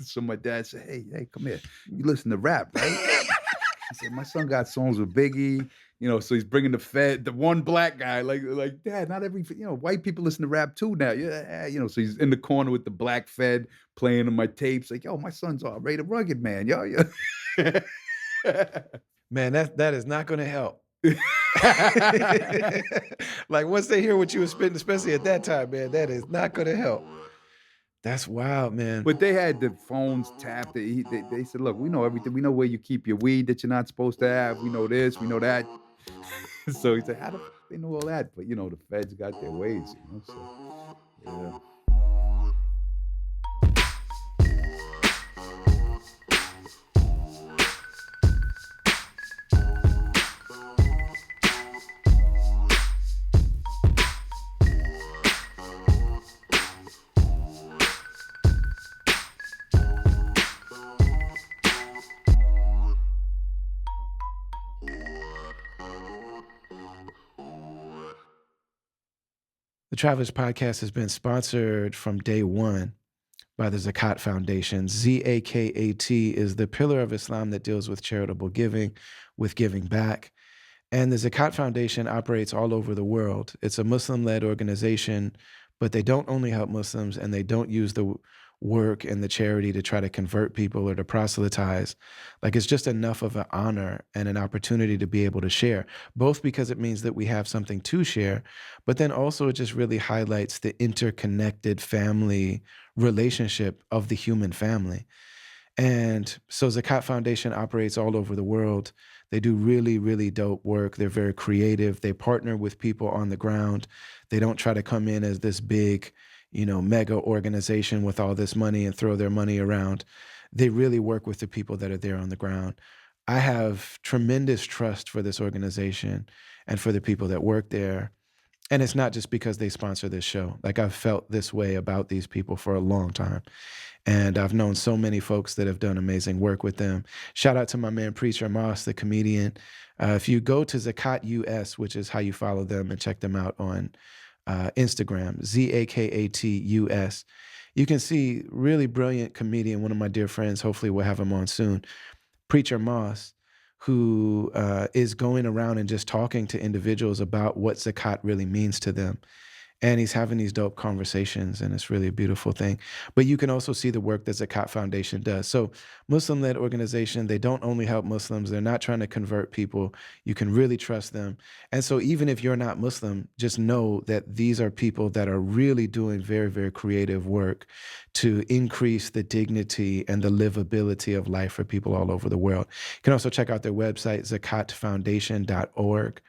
So my dad said, "Hey, come here. You listen to rap, right?" He said, "My son got songs with Biggie." So he's bringing the one black guy, like, "Dad, not every, white people listen to rap too now." Yeah, so he's in the corner with the black Fed playing on my tapes, like, "Yo, my son's all rated rugged, man. Yo, yo." Man, that is not gonna help. Like, once they hear what you were spitting, especially at that time, man, that is not gonna help. That's wild, man. But they had the phones tapped. They said, "Look, we know everything. We know where you keep your weed that you're not supposed to have. We know this, we know that." So he said, "How the fuck they know all that?" But the feds got their ways. So yeah. The Travelers Podcast has been sponsored from day one by the Zakat Foundation. ZAKAT is the pillar of Islam that deals with charitable giving, with giving back. And the Zakat Foundation operates all over the world. It's a Muslim-led organization, but they don't only help Muslims, and they don't use the work and the charity to try to convert people or to proselytize. Like, it's just enough of an honor and an opportunity to be able to share, both because it means that we have something to share, but then also it just really highlights the interconnected family relationship of the human family. And so Zakat Foundation operates all over the world. They do really, really dope work. They're very creative. They partner with people on the ground. They don't try to come in as this big, mega organization with all this money and throw their money around. They really work with the people that are there on the ground. I have tremendous trust for this organization and for the people that work there. And it's not just because they sponsor this show. Like, I've felt this way about these people for a long time. And I've known so many folks that have done amazing work with them. Shout out to my man Preacher Moss, the comedian. If you go to Zakat US, which is how you follow them and check them out on Instagram, ZAKAT US, you can see really brilliant comedian, one of my dear friends. Hopefully we'll have him on soon. Preacher Moss, who is going around and just talking to individuals about what Zakat really means to them. And he's having these dope conversations, and it's really a beautiful thing. But you can also see the work that Zakat Foundation does. So, Muslim-led organization, they don't only help Muslims, they're not trying to convert people. You can really trust them. And so even if you're not Muslim, just know that these are people that are really doing very, very creative work to increase the dignity and the livability of life for people all over the world. You can also check out their website, zakatfoundation.org.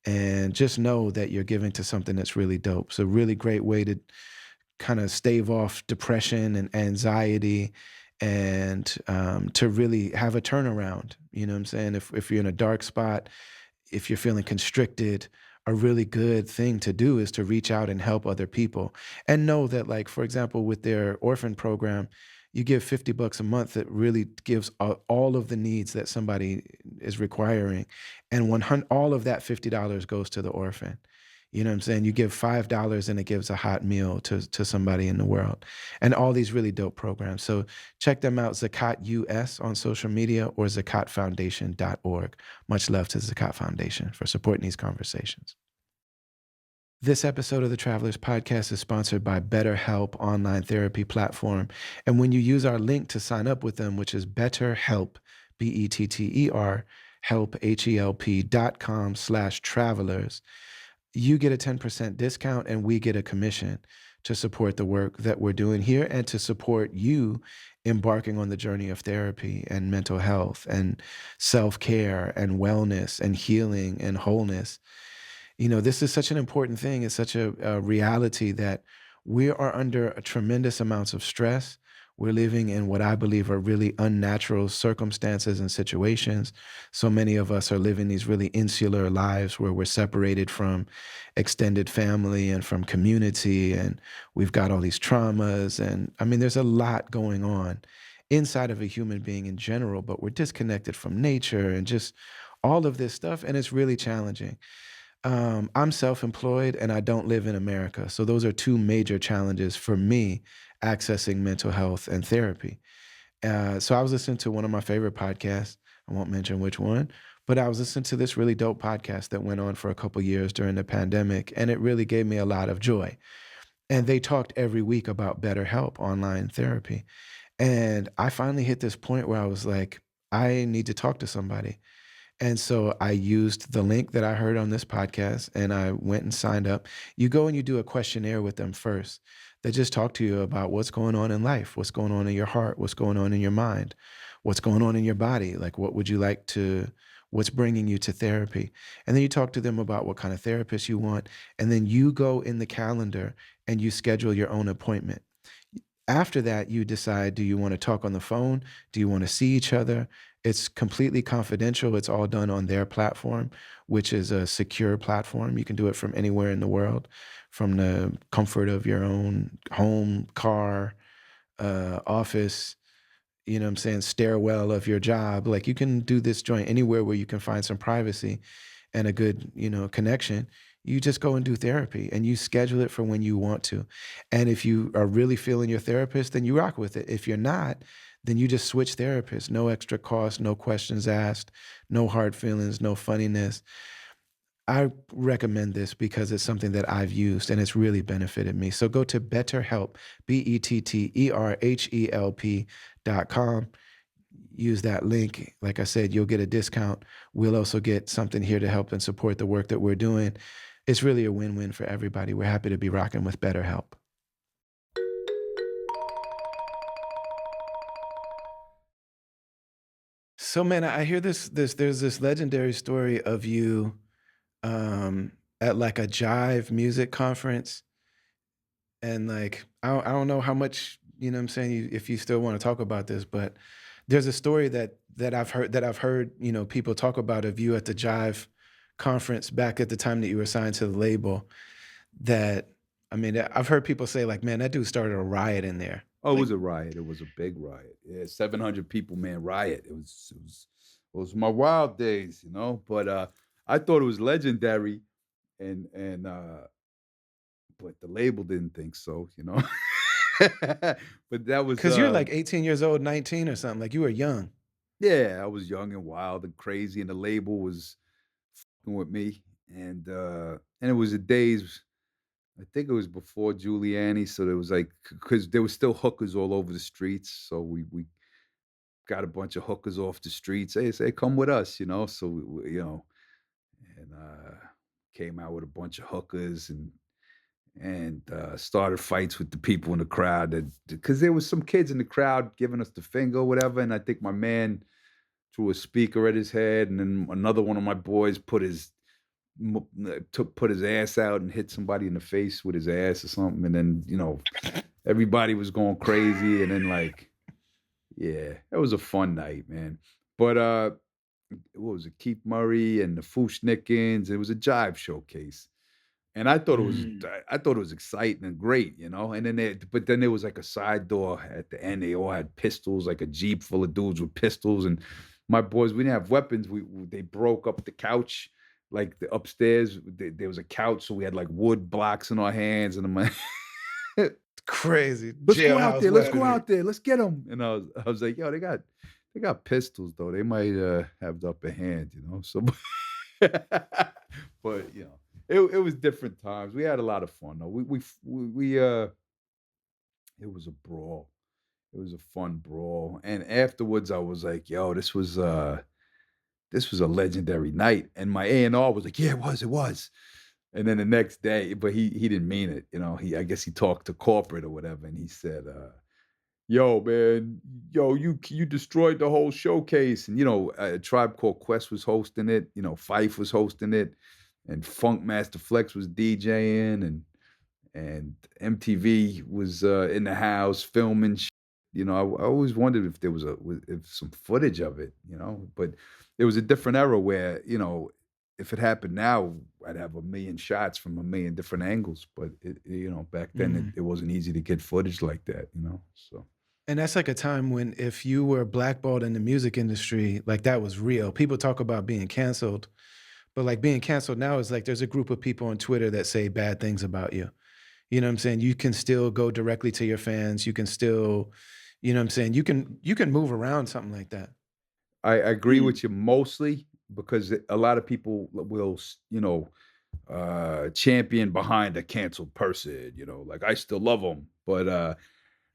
And just know that you're giving to something that's really dope. It's a really great way to kind of stave off depression and anxiety, and to really have a turnaround. You know what I'm saying? If you're in a dark spot, if you're feeling constricted, a really good thing to do is to reach out and help other people. And know that, like, for example, with their orphan program, you give $50 a month that really gives all of the needs that somebody is requiring. And all of that $50 goes to the orphan. You know what I'm saying? You give $5 and it gives a hot meal to somebody in the world. And all these really dope programs. So check them out, Zakat US on social media, or zakatfoundation.org. Much love to Zakat Foundation for supporting these conversations. This episode of the Travelers Podcast is sponsored by BetterHelp online therapy platform. And when you use our link to sign up with them, which is BetterHelp, BETTER, help, HELP.com/travelers, you get a 10% discount and we get a commission to support the work that we're doing here and to support you embarking on the journey of therapy and mental health and self-care and wellness and healing and wholeness. This is such an important thing. It's such a reality that we are under a tremendous amounts of stress. We're living in what I believe are really unnatural circumstances and situations. So many of us are living these really insular lives where we're separated from extended family and from community. And we've got all these traumas. And I mean, there's a lot going on inside of a human being in general, but we're disconnected from nature and just all of this stuff. And it's really challenging. I'm self-employed and I don't live in America. So those are two major challenges for me accessing mental health and therapy. So I was listening to one of my favorite podcasts. I won't mention which one, but I was listening to this really dope podcast that went on for a couple years during the pandemic, and it really gave me a lot of joy. And they talked every week about BetterHelp online therapy. And I finally hit this point where I was like, I need to talk to somebody. And so I used the link that I heard on this podcast and I went and signed up. You go and you do a questionnaire with them first. They just talk to you about what's going on in life, what's going on in your heart, what's going on in your mind, what's going on in your body. Like, what would you like to, what's bringing you to therapy? And then you talk to them about what kind of therapist you want. And then you go in the calendar and you schedule your own appointment. After that, you decide, do you want to talk on the phone? Do you want to see each other? It's completely confidential. It's all done on their platform, which is a secure platform. You can do it from anywhere in the world, from the comfort of your own home, car, office, you know what I'm saying, stairwell of your job. Like, you can do this joint anywhere where you can find some privacy and a good, connection. You just go and do therapy and you schedule it for when you want to. And if you are really feeling your therapist, then you rock with it. If you're not, then you just switch therapists. No extra cost, no questions asked, no hard feelings, no funniness. I recommend this because it's something that I've used and it's really benefited me. So go to BetterHelp, BetterHelp.com. Use that link. Like I said, you'll get a discount. We'll also get something here to help and support the work that we're doing. It's really a win-win for everybody. We're happy to be rocking with BetterHelp. So man, I hear there's this legendary story of you at like a jive music conference. And like I don't know how much, you know what I'm saying, if you still want to talk about this, but there's a story that I've heard, people talk about of you at the Jive conference back at the time that you were signed to the label that I mean, I've heard people say like, man, that dude started a riot in there. Oh, it Like, was a riot. It was a big riot. Yeah, 700 people, man, riot. It was my wild days, you know. But I thought it was legendary, and but the label didn't think so, you know. But that was cause you're like 18 years old, 19 or something. Like, you were young. yeah, I was young and wild and crazy, and the label was fucking with me, and it was the days. I think it was before Giuliani, so there was like because there was still hookers all over the streets, so we got a bunch of hookers off the streets. Hey, say, come with us, you know. So and came out with a bunch of hookers and started fights with the people in the crowd that because there was some kids in the crowd giving us the finger or whatever, and I think my man threw a speaker at his head, and then another one of my boys put his ass out and hit somebody in the face with his ass or something, and then everybody was going crazy, and then like yeah, it was a fun night, man. But what was it? Keith Murray and the Fushnikins. It was a jive showcase, and Mm. I thought it was exciting and great, you know. And then but then there was like a side door at the end. They all had pistols, like a jeep full of dudes with pistols. And my boys, we didn't have weapons. They broke up the couch, like the upstairs. There was a couch, so we had like wood blocks in our hands, and I'm like. Crazy. Let's go out Jailhouse there. Let's go weaponry. out there. Let's get them. And I was like, yo, they got pistols though. They might have the upper hand, you know. So, but it was different times. We had a lot of fun though. It was a brawl. It was a fun brawl. And afterwards, I was like, yo, this was a legendary night. And my A&R was like, yeah, it was. And then the next day, but he didn't mean it, you know. I guess he talked to corporate or whatever, and he said, "Yo, man, yo, you destroyed the whole showcase." And a Tribe Called Quest was hosting it. Fife was hosting it, and Funk Master Flex was DJing, and MTV was in the house filming. I always wondered if there was if some footage of it, but it was a different era where, if it happened now, I'd have a million shots from a million different angles. But back then Mhm. it wasn't easy to get footage like that. So And that's like a time when if you were blackballed in the music industry, like that was real. People talk about being canceled, but like being canceled now is like there's a group of people on Twitter that say bad things about you. You know what I'm saying? You can still go directly to your fans. You can still, you know what I'm saying? You can move around something like that. I agree with you mostly because a lot of people will, champion behind a canceled person, like I still love them. But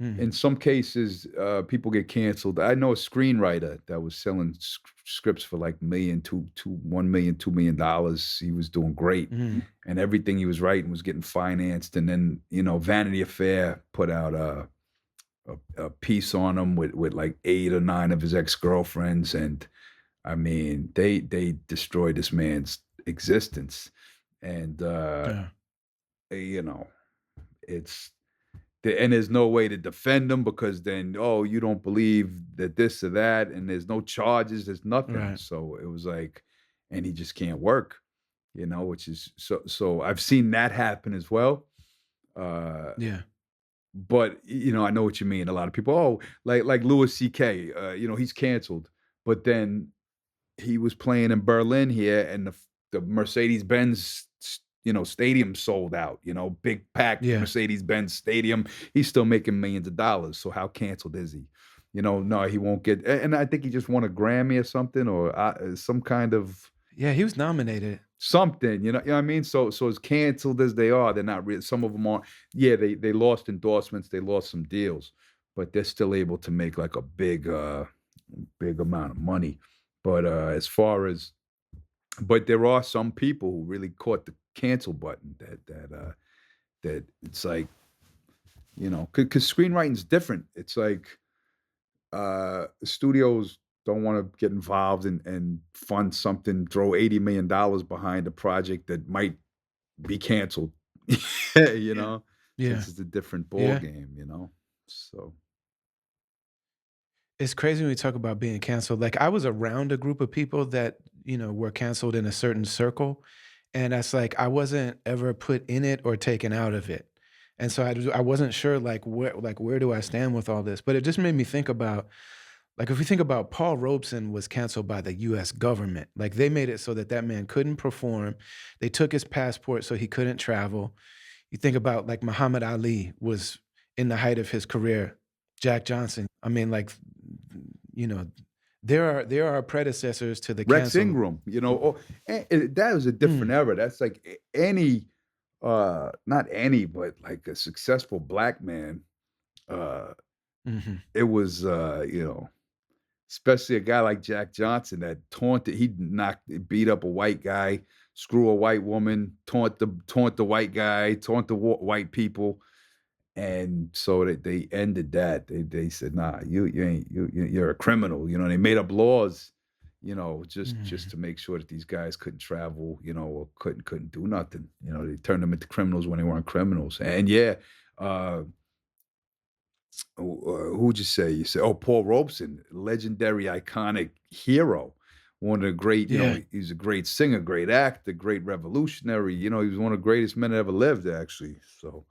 Mm, in some cases, people get canceled. I know a screenwriter that was selling scripts for like million, two, 1 million, $2 million. He was doing great, mm, and everything he was writing was getting financed. And then Vanity Fair put out a piece on him with like 8 or 9 of his ex girlfriends, and I mean they destroyed this man's existence, and yeah, you know it's and there's no way to defend him because then, oh, you don't believe that this or that, and there's no charges, there's nothing. right. So it was like, and he just can't work, which is so I've seen that happen as well. Uh, Yeah, but I know what you mean. A lot of people, oh, like Louis C.K., he's canceled, but then he was playing in Berlin here, and the Mercedes Benz, stadium sold out. Big packed yeah, Mercedes Benz stadium. He's still making millions of dollars. So how canceled is he? No, he won't get. And I think he just won a Grammy or something, or some kind of yeah, he was nominated. something. You know what I mean? So as canceled as they are, they're not real. Some of them are. Yeah, they lost endorsements, they lost some deals, but they're still able to make like a big amount of money. But as far as but there are some people who really caught the cancel button that it's like, because screenwriting's different. It's like studios don't want to get involved and fund something, throw $80 million behind a project that might be canceled. Yeah, Since it's a different ball yeah. game. So It's crazy when we talk about being canceled. Like I was around a group of people that, were canceled in a certain circle. And that's like I wasn't ever put in it or taken out of it. And so I wasn't sure like where do I stand with all this? But it just made me think about like if we think about Paul Robeson was canceled by the US government. Like they made it so that that man couldn't perform. They took his passport so he couldn't travel. You think about like Muhammad Ali was in the height of his career, Jack Johnson. I mean, like, you know, there are predecessors to the Rex cancel. Ingram, that was a different Mm, era. That's like any, not any, but like a successful black man. Uh, mhm. it was, especially a guy like Jack Johnson that taunted, he beat up a white guy, screw a white woman, taunt the white guy, taunt the white people. And so they ended that. They said, "Nah, you ain't you're a criminal." They made up laws, just Mhm. to make sure that these guys couldn't travel, or couldn't do nothing. They turned them into criminals when they weren't criminals. And yeah, uh, who'd you say? You say, oh, Paul Robeson, legendary, iconic hero. One of the great, Yeah. he's a great singer, great actor, great revolutionary. He was one of the greatest men that ever lived, actually. So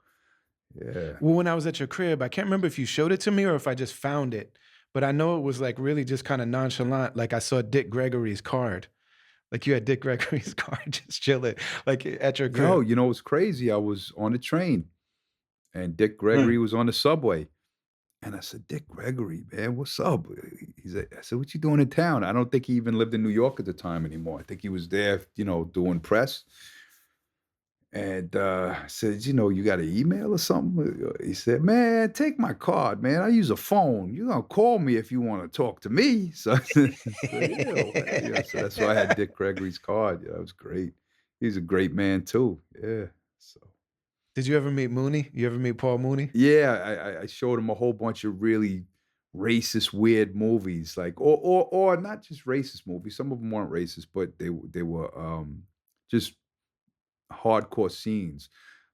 yeah. Well, when I was at your crib, I can't remember if you showed it to me or if I just found it, but I know it was like really just kinda nonchalant, like I saw Dick Gregory's card. Like you had Dick Gregory's card just chilling, like at your Yo, crib. it's crazy. I was on the train and Dick Mm. Gregory was on the subway. And I said, Dick Gregory, man, what's up? I said, what you doing in town? I don't think he even lived in New York at the time anymore. I think he was there, doing press. And I said, you got an email or something? He said, man, take my card, man. I use a phone. You're going to call me if you want to talk to me. So, so yeah, so that's why I had Dick Gregory's card. Yeah, that was great. He's a great man too. Yeah. So. Did you ever meet Mooney? You ever meet Paul Mooney? Yeah, I showed him a whole bunch of really racist, weird movies, like or not just racist movies. Some of them weren't racist, but they were just hardcore scenes.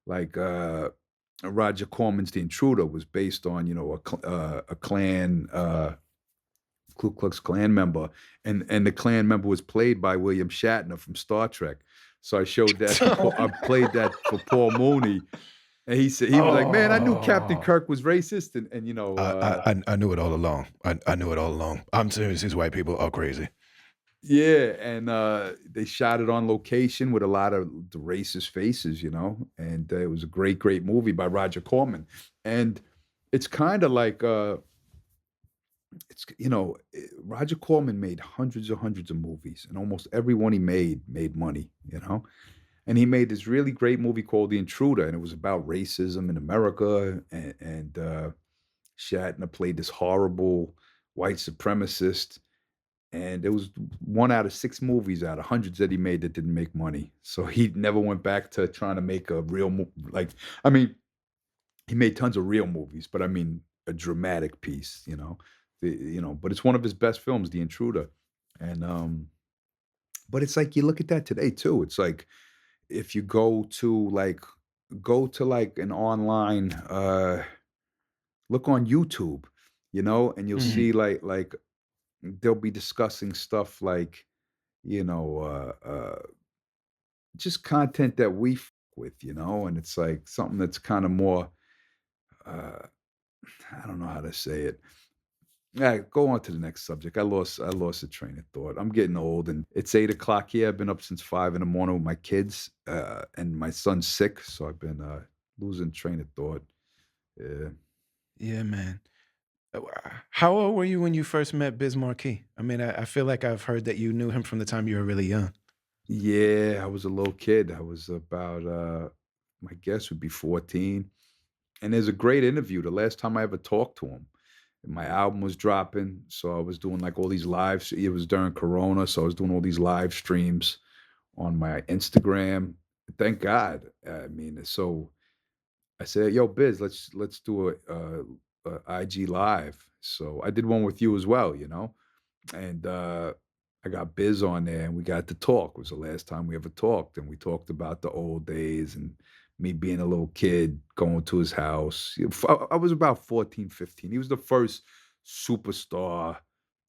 Like Roger Corman's The Intruder was based on, a Klan, Ku Klux Klan member, and the Klan member was played by William Shatner from Star Trek. So I showed that to Paul. I played that for Paul Mooney, and he was like, "Man, I knew Captain Oh. Kirk was racist," and I knew it all along. I knew it all along. I'm serious, these white people are crazy. yeah, and they shot it on location with a lot of the racist faces, and it was a great, great movie by Roger Corman, and it's kind of like Roger Corman made hundreds of movies, and almost every one he made money, and he made this really great movie called The Intruder, and it was about racism in America, and Shatner played this horrible white supremacist, and it was one out of 6 movies out of hundreds that he made that didn't make money. So he never went back to trying to make a real I mean, he made tons of real movies, but I mean a dramatic piece, but it's one of his best films, The Intruder. And but it's like you look at that today too. It's like if you go to an online look on YouTube, and you'll Mhm. see like they'll be discussing stuff like, you know, just content that we with, and it's like something that's kind of more, uh, I don't know how to say it. Yeah, go on to the next subject. I lost the train of thought. I'm getting old, and it's 8 o'clock here. I've been up since 5 in the morning with my kids, and my son's sick, so I've been losing train of thought. Yeah. Yeah, man. How old were you when you first met Biz Markie? I mean, I feel like I've heard that you knew him from the time you were really young. Yeah, I was a little kid. I was about my guess would be 14. And there's a great interview. The last time I ever talked to him, my album was dropping, so I was doing like all these lives. It was during Corona, so I was doing all these live streams on my Instagram. Thank God. I mean, so I said, "Yo, Biz, let's do a IG live." So I did one with you as well, and I got Biz on there, and we got to talk. It was the last time we ever talked, and we talked about the old days and me being a little kid going to his house. I was about 14, 15. He was the first superstar.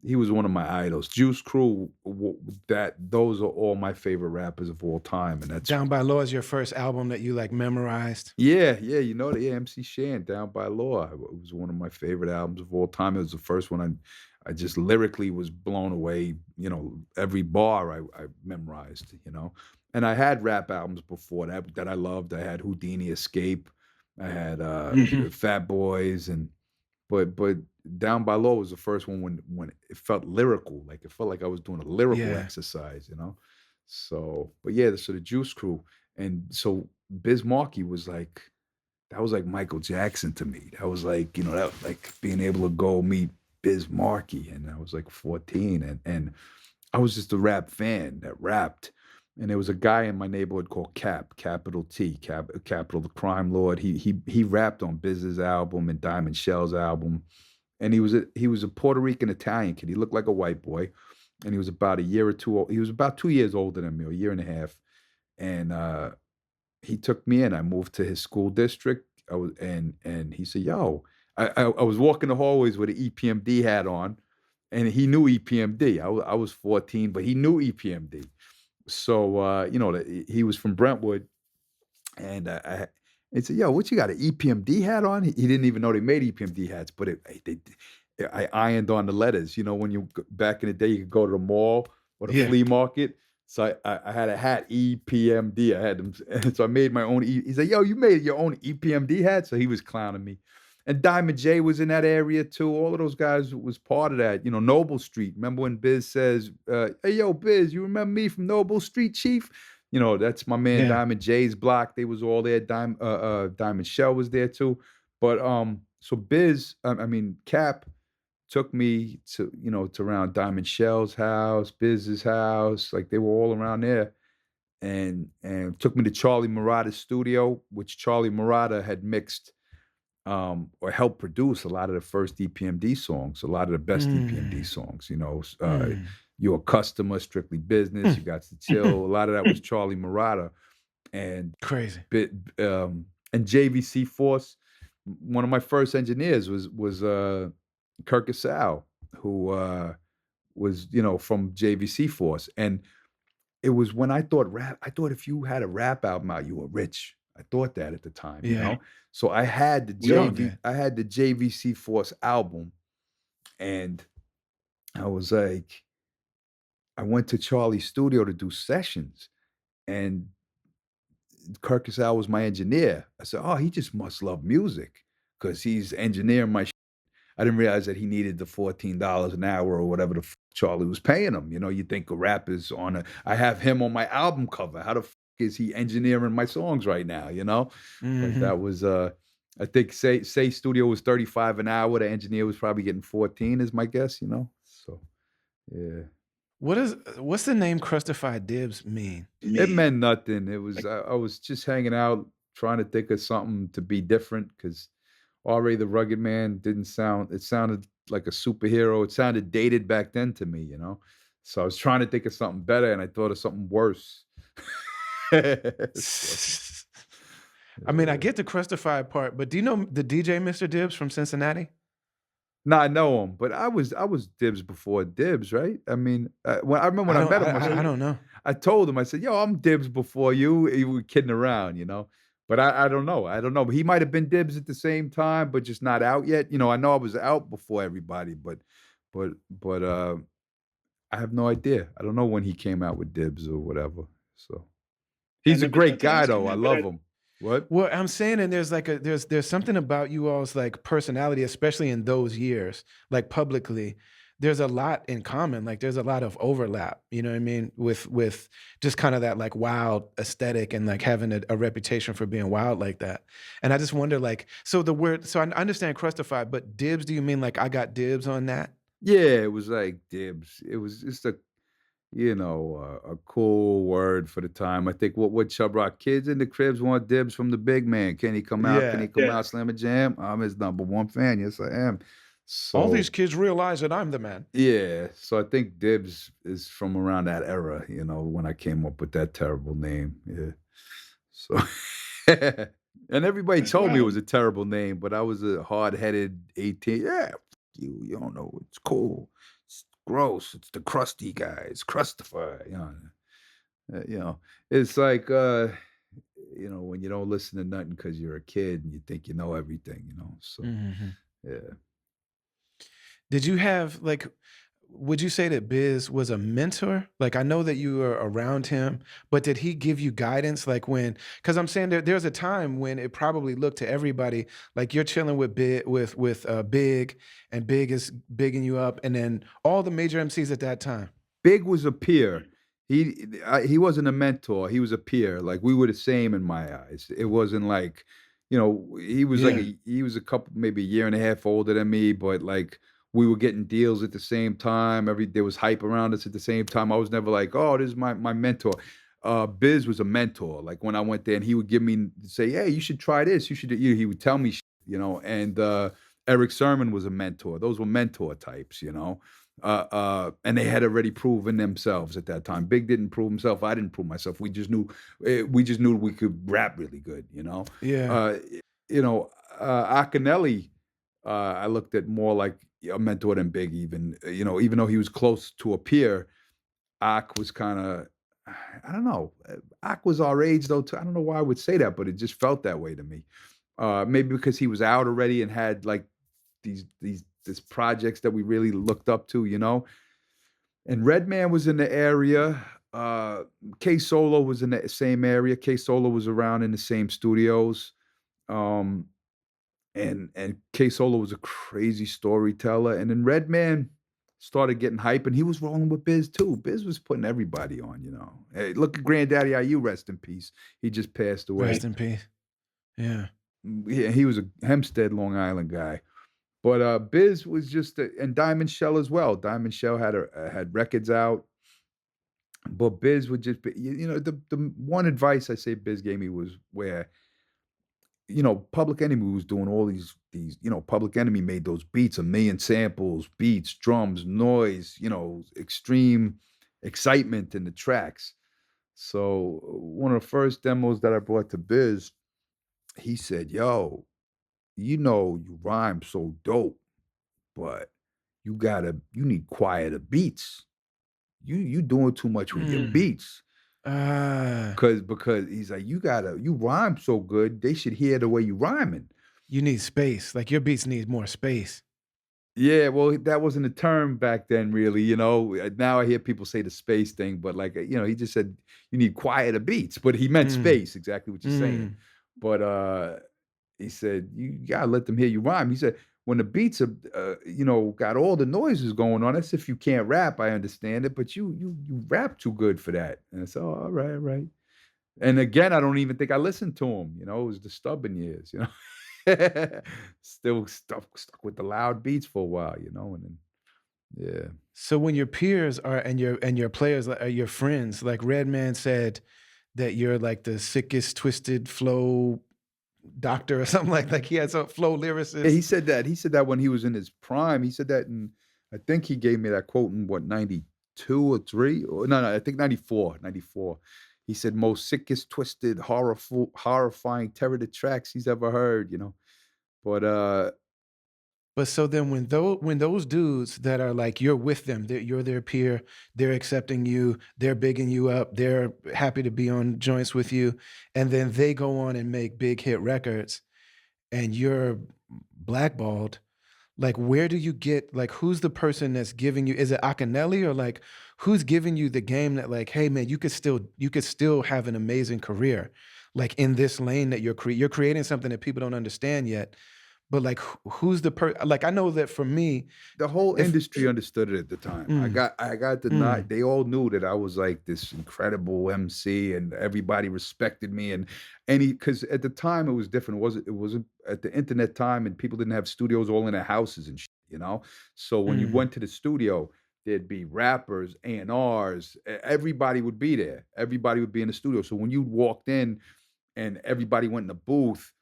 He was one of my idols. Juice Crew, that those are all my favorite rappers of all time, and that's Down by Law is your first album that you like memorized. yeah, yeah, yeah, MC Shan, Down by Law. It was one of my favorite albums of all time. It was the first one I just lyrically was blown away. Every bar I memorized. And I had rap albums before that I loved. I had Houdini Escape. I had Mhm. Fat Boys, but Down by Law was the first one when it felt lyrical. Like it felt like I was doing a lyrical Yeah. exercise. So, but yeah, so the Juice Crew, and so Biz Markie was like that was like Michael Jackson to me. That was like, that like being able to go meet Biz Markie, and I was like 14, and I was just a rap fan that rapped. And there was a guy in my neighborhood called Cap, capital T, Capital the Crime Lord. He rapped on Biz's album and Diamond Shell's album, and he was a Puerto Rican Italian kid. He looked like a white boy, and he was about a year or two. He was about 2 years older than me, a year and a half, and he took me in. I moved to his school district. I was and he said, "Yo," I was walking the hallways with an EPMD hat on, and he knew EPMD. I was 14, but he knew EPMD. So he was from Brentwood, and he said, "Yo, what you got an EPMD hat on?" He didn't even know they made EPMD hats, but I ironed on the letters. When back in the day, you could go to the mall or the Yeah. flea market. So I had a hat EPMD. I had them, and so I made my own. He said, "Yo, you made your own EPMD hat?" So he was clowning me. And Diamond J was in that area too. All of those guys was part of that. Noble Street. Remember when Biz says, "Hey, yo, Biz, you remember me from Noble Street, Chief?" That's my man Yeah. Diamond J's block. They was all there. Diamond Shell was there too. But so Biz, I mean Cap took me to around Diamond Shell's house, Biz's house, like they were all around there. And took me to Charlie Murata's studio, which Charlie Murata had mixed or helped produce a lot of the first EPMD songs, a lot of the best EPMD Mm. sons. Mm. You're a Customer, Strictly Business, Mm. You Got to Chill. A lot of that was Charlie Murata, and Crazy. bit. and JVC Force. One of my first engineers was Kirk Casal, who was from JVC Force, and it was when I thought rap. I thought if you had a rap album out, you were rich. I thought that at the time, Yeah, So I had we all did. I had the JVC Force album, and I was like, I went to Charlie's studio to do sessions, and Kirk Casal was my engineer. I said, "Oh, he just must love music because he's engineering my." I didn't realize that he needed the $14 an hour or whatever the Charlie was paying him. You think a rap is on a. I have him on my album cover. How the is he engineering my songs right now? But Mhm. that was I think say studio was 35 an hour. The engineer was probably getting 14, is my guess. So yeah. What's the name Crustified Dibs mean? It meant nothing. It was I was just hanging out, trying to think of something to be different because R.A. the Rugged Man didn't sound it sounded like a superhero. It sounded dated back then to me. So I was trying to think of something better, and I thought of something worse. So, I mean, I yeah. get the Crustified part, but do you know the DJ Mr. Dibs from Cincinnati? No, I know him, but I was Dibs before Dibs, right? I mean, when I remember when I I don't met him, I I said don't know. I told him, I said, "Yo, I'm Dibs before you." He was kidding around. But I don't know. I don't know. But he might have been Dibs at the same time, but just not out yet. I know I was out before everybody, but I have no idea. I don't know when he came out with Dibs or whatever. So I he's a never got great to guy ask him though. I that, but love him. What? well, I'm saying, and there's like there's something about you all's like personality, especially in those years, like publicly. There's a lot in common. Like there's a lot of overlap. You know what I mean? With just kind of that like wild aesthetic and like having a reputation for being wild like that. And I just wonder, like, so the word. So I understand crustified, but dibs. Do you mean like I got dibs on that? Yeah, it was like Dibs. It was just a cool word for the time. I think what Chubb Rock kids in the cribs want Dibs from the big man. Can he come out? Can he Yeah. come out, slam a jam? I'm his number one fan. Yes, I am. All these So kids realize that I'm the man. yeah, so I think Dibs is from around that era, when I came up with that terrible name. Yeah. So and everybody told me it was a terrible name, but I was a hard-headed 18. Yeah, you don't know. It's cool. It's gross. It's the crusty guy. It's crustified. You know. It's like when you don't listen to nothing because you're a kid and you think you know everything. So Mhm. yeah. Did you have like would you say that Biz was a mentor? Like I know that you were around him, but did he give you guidance like when cuz I'm saying there's a time when it probably looked to everybody like you're chilling with Big and Big is bigging you up and then all the major MCs at that time. Big was a peer. He wasn't a mentor, he was a peer, like, we were the same in my eyes. It wasn't like, he was like Yeah. he was a couple maybe a year and a half older than me, but, like, we were getting deals at the same time, there was hype around us at the same time. I was never like, "Oh, this is my mentor." Biz was a mentor, like, when I went there and he would give me say, "Hey, you should try this, you should do" he would tell me and, Eric Sermon was a mentor. Those were mentor types. And they had already proven themselves at that time. Big didn't prove himself. I didn't prove myself. We just knew we could rap really good. Yeah. Uh, you know, Akinelli, I looked at more like a mentor than Big. Even though he was close to a peer, Ak was kind of. I don't know. Ak was our age though. Too. I don't know why I would say that, but it just felt that way to me. Maybe because he was out already and had like these projects that we really looked up to. And Redman was in the area. K Solo was in the same area. K Solo was around in the same studios. Um, and K Solo was a crazy storyteller. And then Redman started getting hype, and he was rolling with Biz too. Biz was putting everybody on. Hey, look at Granddaddy IU, rest in peace. He just passed away. Rest in peace. Yeah. He was a Hempstead, Long Island guy. But, Biz was just a and Diamond Shell as well. Diamond Shell had records out, but Biz would just be the one advice I say Biz gave me was where, Public Enemy was doing all these. Public Enemy made those beats, a million samples, beats, drums, noise, extreme excitement in the tracks. So, one of the first demos that I brought to Biz he said, "Yo, you know you rhyme so dope, but you need quieter beats. You doing too much with your Mm. beats." Ah, Because he's like, you rhyme so good, they should hear the way you rhyming." you need space. Like, your beats need more space. Yeah, well, that wasn't a term back then, really, now I hear people say the space thing, but, like, he just said, "You need quieter beats," but he meant Mm, space, exactly what you're saying. mm. But, he said, "You gotta let them hear you rhyme." He said, "When the beats are, got all the noises going on, that's if you can't rap, I understand it, but you rap too good for that." And I said, "Oh, alright, alright." And again, I don't even think I listened to him, it was the stubborn years. Still stuck with the loud beats for a while, and then yeah. So when your peers are and your players are your friends, like Redman said that you're like the sickest twisted flow doctor or something like he has a flow Yeah, lyricist. he said that when he was in his prime. He said that in I think he gave me that quote in what, 92 or 3? Or no, I think 94, 94. He said, "Most sickest, twisted, horrifying, terror the tracks he's ever heard." But, But so then when those dudes that are like you're with them, you're their peer, they're accepting you, they're bigging you up, they're happy to be on joints with you, and then they go on and make big hit records, and you're blackballed. Like, where do you get like who's the person that's giving you? Is it Akinelli or like who's giving you the game that like, hey man, you could still have an amazing career, like in this lane that you're creating something that people don't understand yet. But like, who's the like? I know that for me, the whole if industry understood it at the time. I mm, got I got the mm, night. They all knew that I was like this incredible MC, and everybody respected me. And any because at the time it was different. It wasn't at the internet time, and people didn't have studios all in their houses and shit. So when you mm, went to the studio, there'd be rappers, A&Rs, everybody would be there. Everybody would be in the studio. So when you walked in and everybody went in the booth,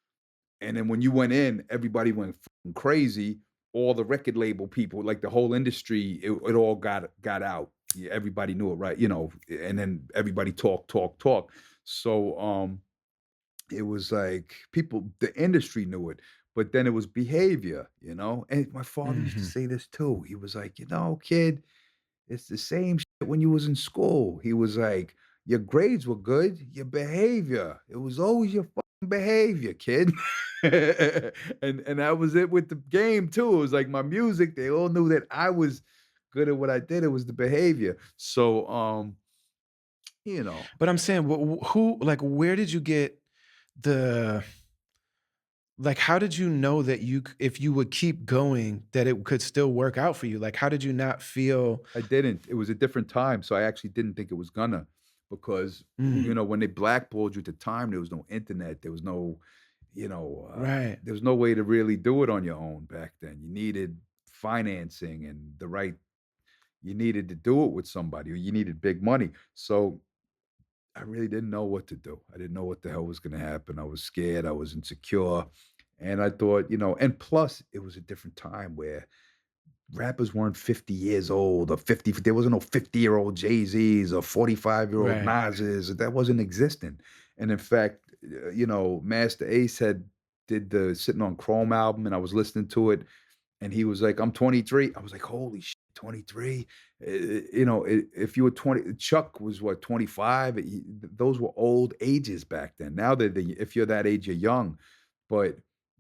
and then when you went in, everybody went fucking crazy. All the record label people, like the whole industry, it all got out. Yeah, everybody knew it, right? And then everybody talk, talk, talk. So it was like the industry knew it, but then it was behavior. And my father used to mhm. say this too. He was like, kid, it's the same shit when you was in school. He was like, "Your grades were good, your behavior. It was always your fucking behavior, kid." And that was it with the game too. It was like my music, they all knew that I was good at what I did. It was the behavior. So, you know, But I'm saying, who, like, where did you get the, like, how did you know that if you would keep going, that it could still work out for you? Like, how did you not feel? I didn't. It was a different time, so I actually didn't think it was gonna because, Mm, when they blackballed you at the time, there was no internet, there was no, right, there was no way to really do it on your own back then. You needed financing and you needed to do it with somebody, or you needed big money. So I really didn't know what to do. I didn't know what the hell was gonna happen. I was scared, I was insecure, and I thought, and plus it was a different time where rappers weren't 50 years old or 50, there wasn't no 50-year-old Jay-Z's or 45-year-old right. Nas's. That wasn't existing. And in fact, Master Ace did the Sitting on Chrome album, and I was listening to it, and he was like, "I'm 23." I was like, "Holy shit, 23." If you were 20, Chuck was what, 25? Those were old ages back then. Now if you're that age, you're young. But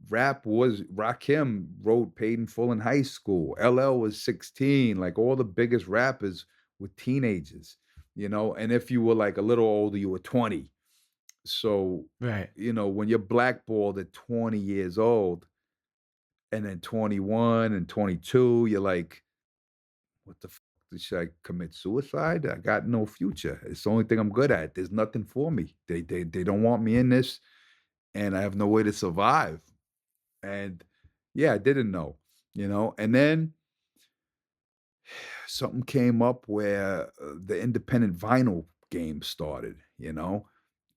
Rakim wrote Paid in Full in high school. LL was 16. Like all the biggest rappers were teenagers. And if you were like a little older, you were 20. So, Right. when you're blackballed at 20 years old, and then 21 and 22, you're like, "What the f should I commit suicide? I got no future. It's the only thing I'm good at. There's nothing for me. They don't want me in this, and I have no way to survive." And yeah, I didn't know. And then something came up where the independent vinyl game started.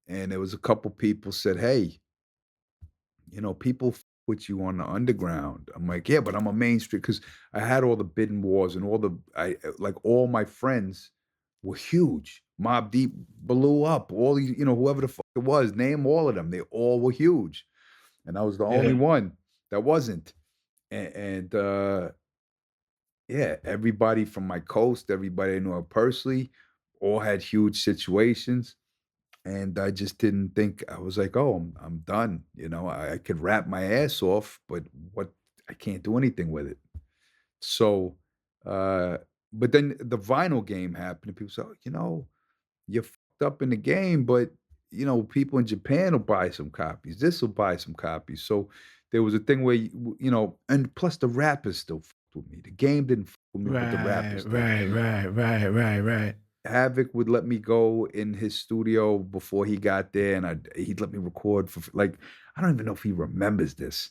And there was a couple people said, "Hey, people with you on the underground." I'm like, "Yeah, but I'm a mainstream," because I had all the bidding wars and like all my friends were huge. Mob Deep blew up. All these, whoever the fuck it was, name all of them. They all were huge. and I was the only Yeah. one that wasn't. And yeah, everybody from my coast, everybody I knew personally, all had huge situations, and I just didn't think I was like, "Oh, I'm done." I could rap my ass off, but what I can't do anything with it. So, uh, but then the vinyl game happened, and people said, "Oh, you're fucked up in the game, but people in Japan will buy some copies. This will buy some copies." So there was a thing where and plus the rappers still fucked with me. The game didn't fuck with me, but the Right, rappers did. right, right, right, right, right. Havoc would let me go in his studio before he got there, and he'd let me record for like I don't even know if he remembers this,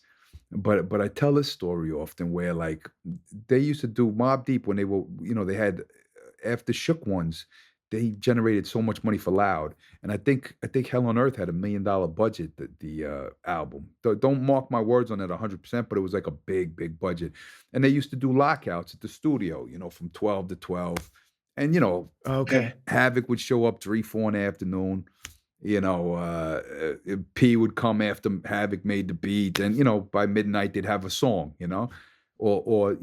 but I tell this story often where like they used to do Mob Deep when they were they had after Shook ones, they generated so much money for Loud, and I think Hell on Earth had $1 million budget the album. Don't mark my words on it 100%, but it was like a big budget, and they used to do lockouts at the studio, from 12 to 12, and Okay. Havoc would show up 3, 4 in the afternoon. P would come after Havoc made the beat, and by midnight they'd have a song, or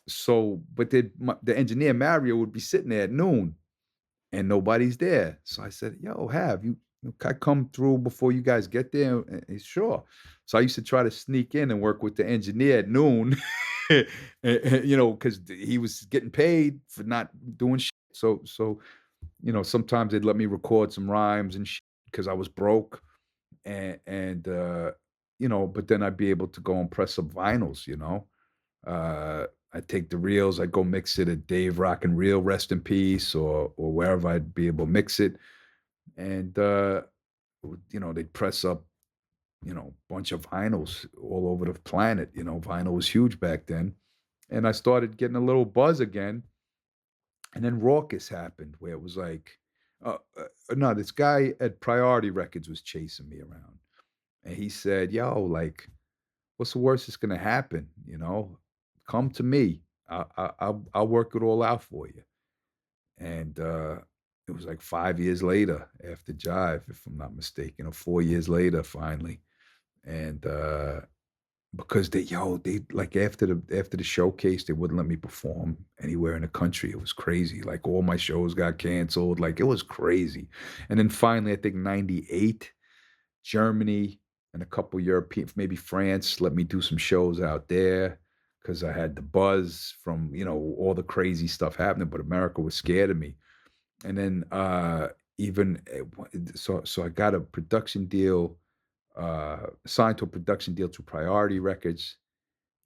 so. But the engineer Mario would be sitting there at noon, and nobody's there. So I said, "Yo, can I come through before you guys get there?" And he's sure. So I used to try to sneak in and work with the engineer at noon, because he was getting paid for not doing shit. So sometimes they'd let me record some rhymes and because I was broke, and but then I'd be able to go and press some vinyls. I'd take the reels, I'd go mix it at Dave Rock and Reel, rest in peace, or wherever I'd be able to mix it, and they'd press up, bunch of vinyls all over the planet. Vinyl was huge back then, and I started getting a little buzz again, and then Raucous happened, where it was like, no, this guy at Priority Records was chasing me around, and he said, "Yo, like, what's the worst that's gonna happen? Come to me. I'll work it all out for you." And it was like 5 years later after Jive, if I'm not mistaken, or 4 years later, finally. And because they like after the showcase, they wouldn't let me perform anywhere in the country. It was crazy. Like all my shows got canceled. Like it was crazy. And then finally, I think '98, Germany and a couple European, maybe France, let me do some shows out there because I had the buzz from all the crazy stuff happening. But America was scared of me. And then even so I got a production deal, signed to a production deal to Priority Records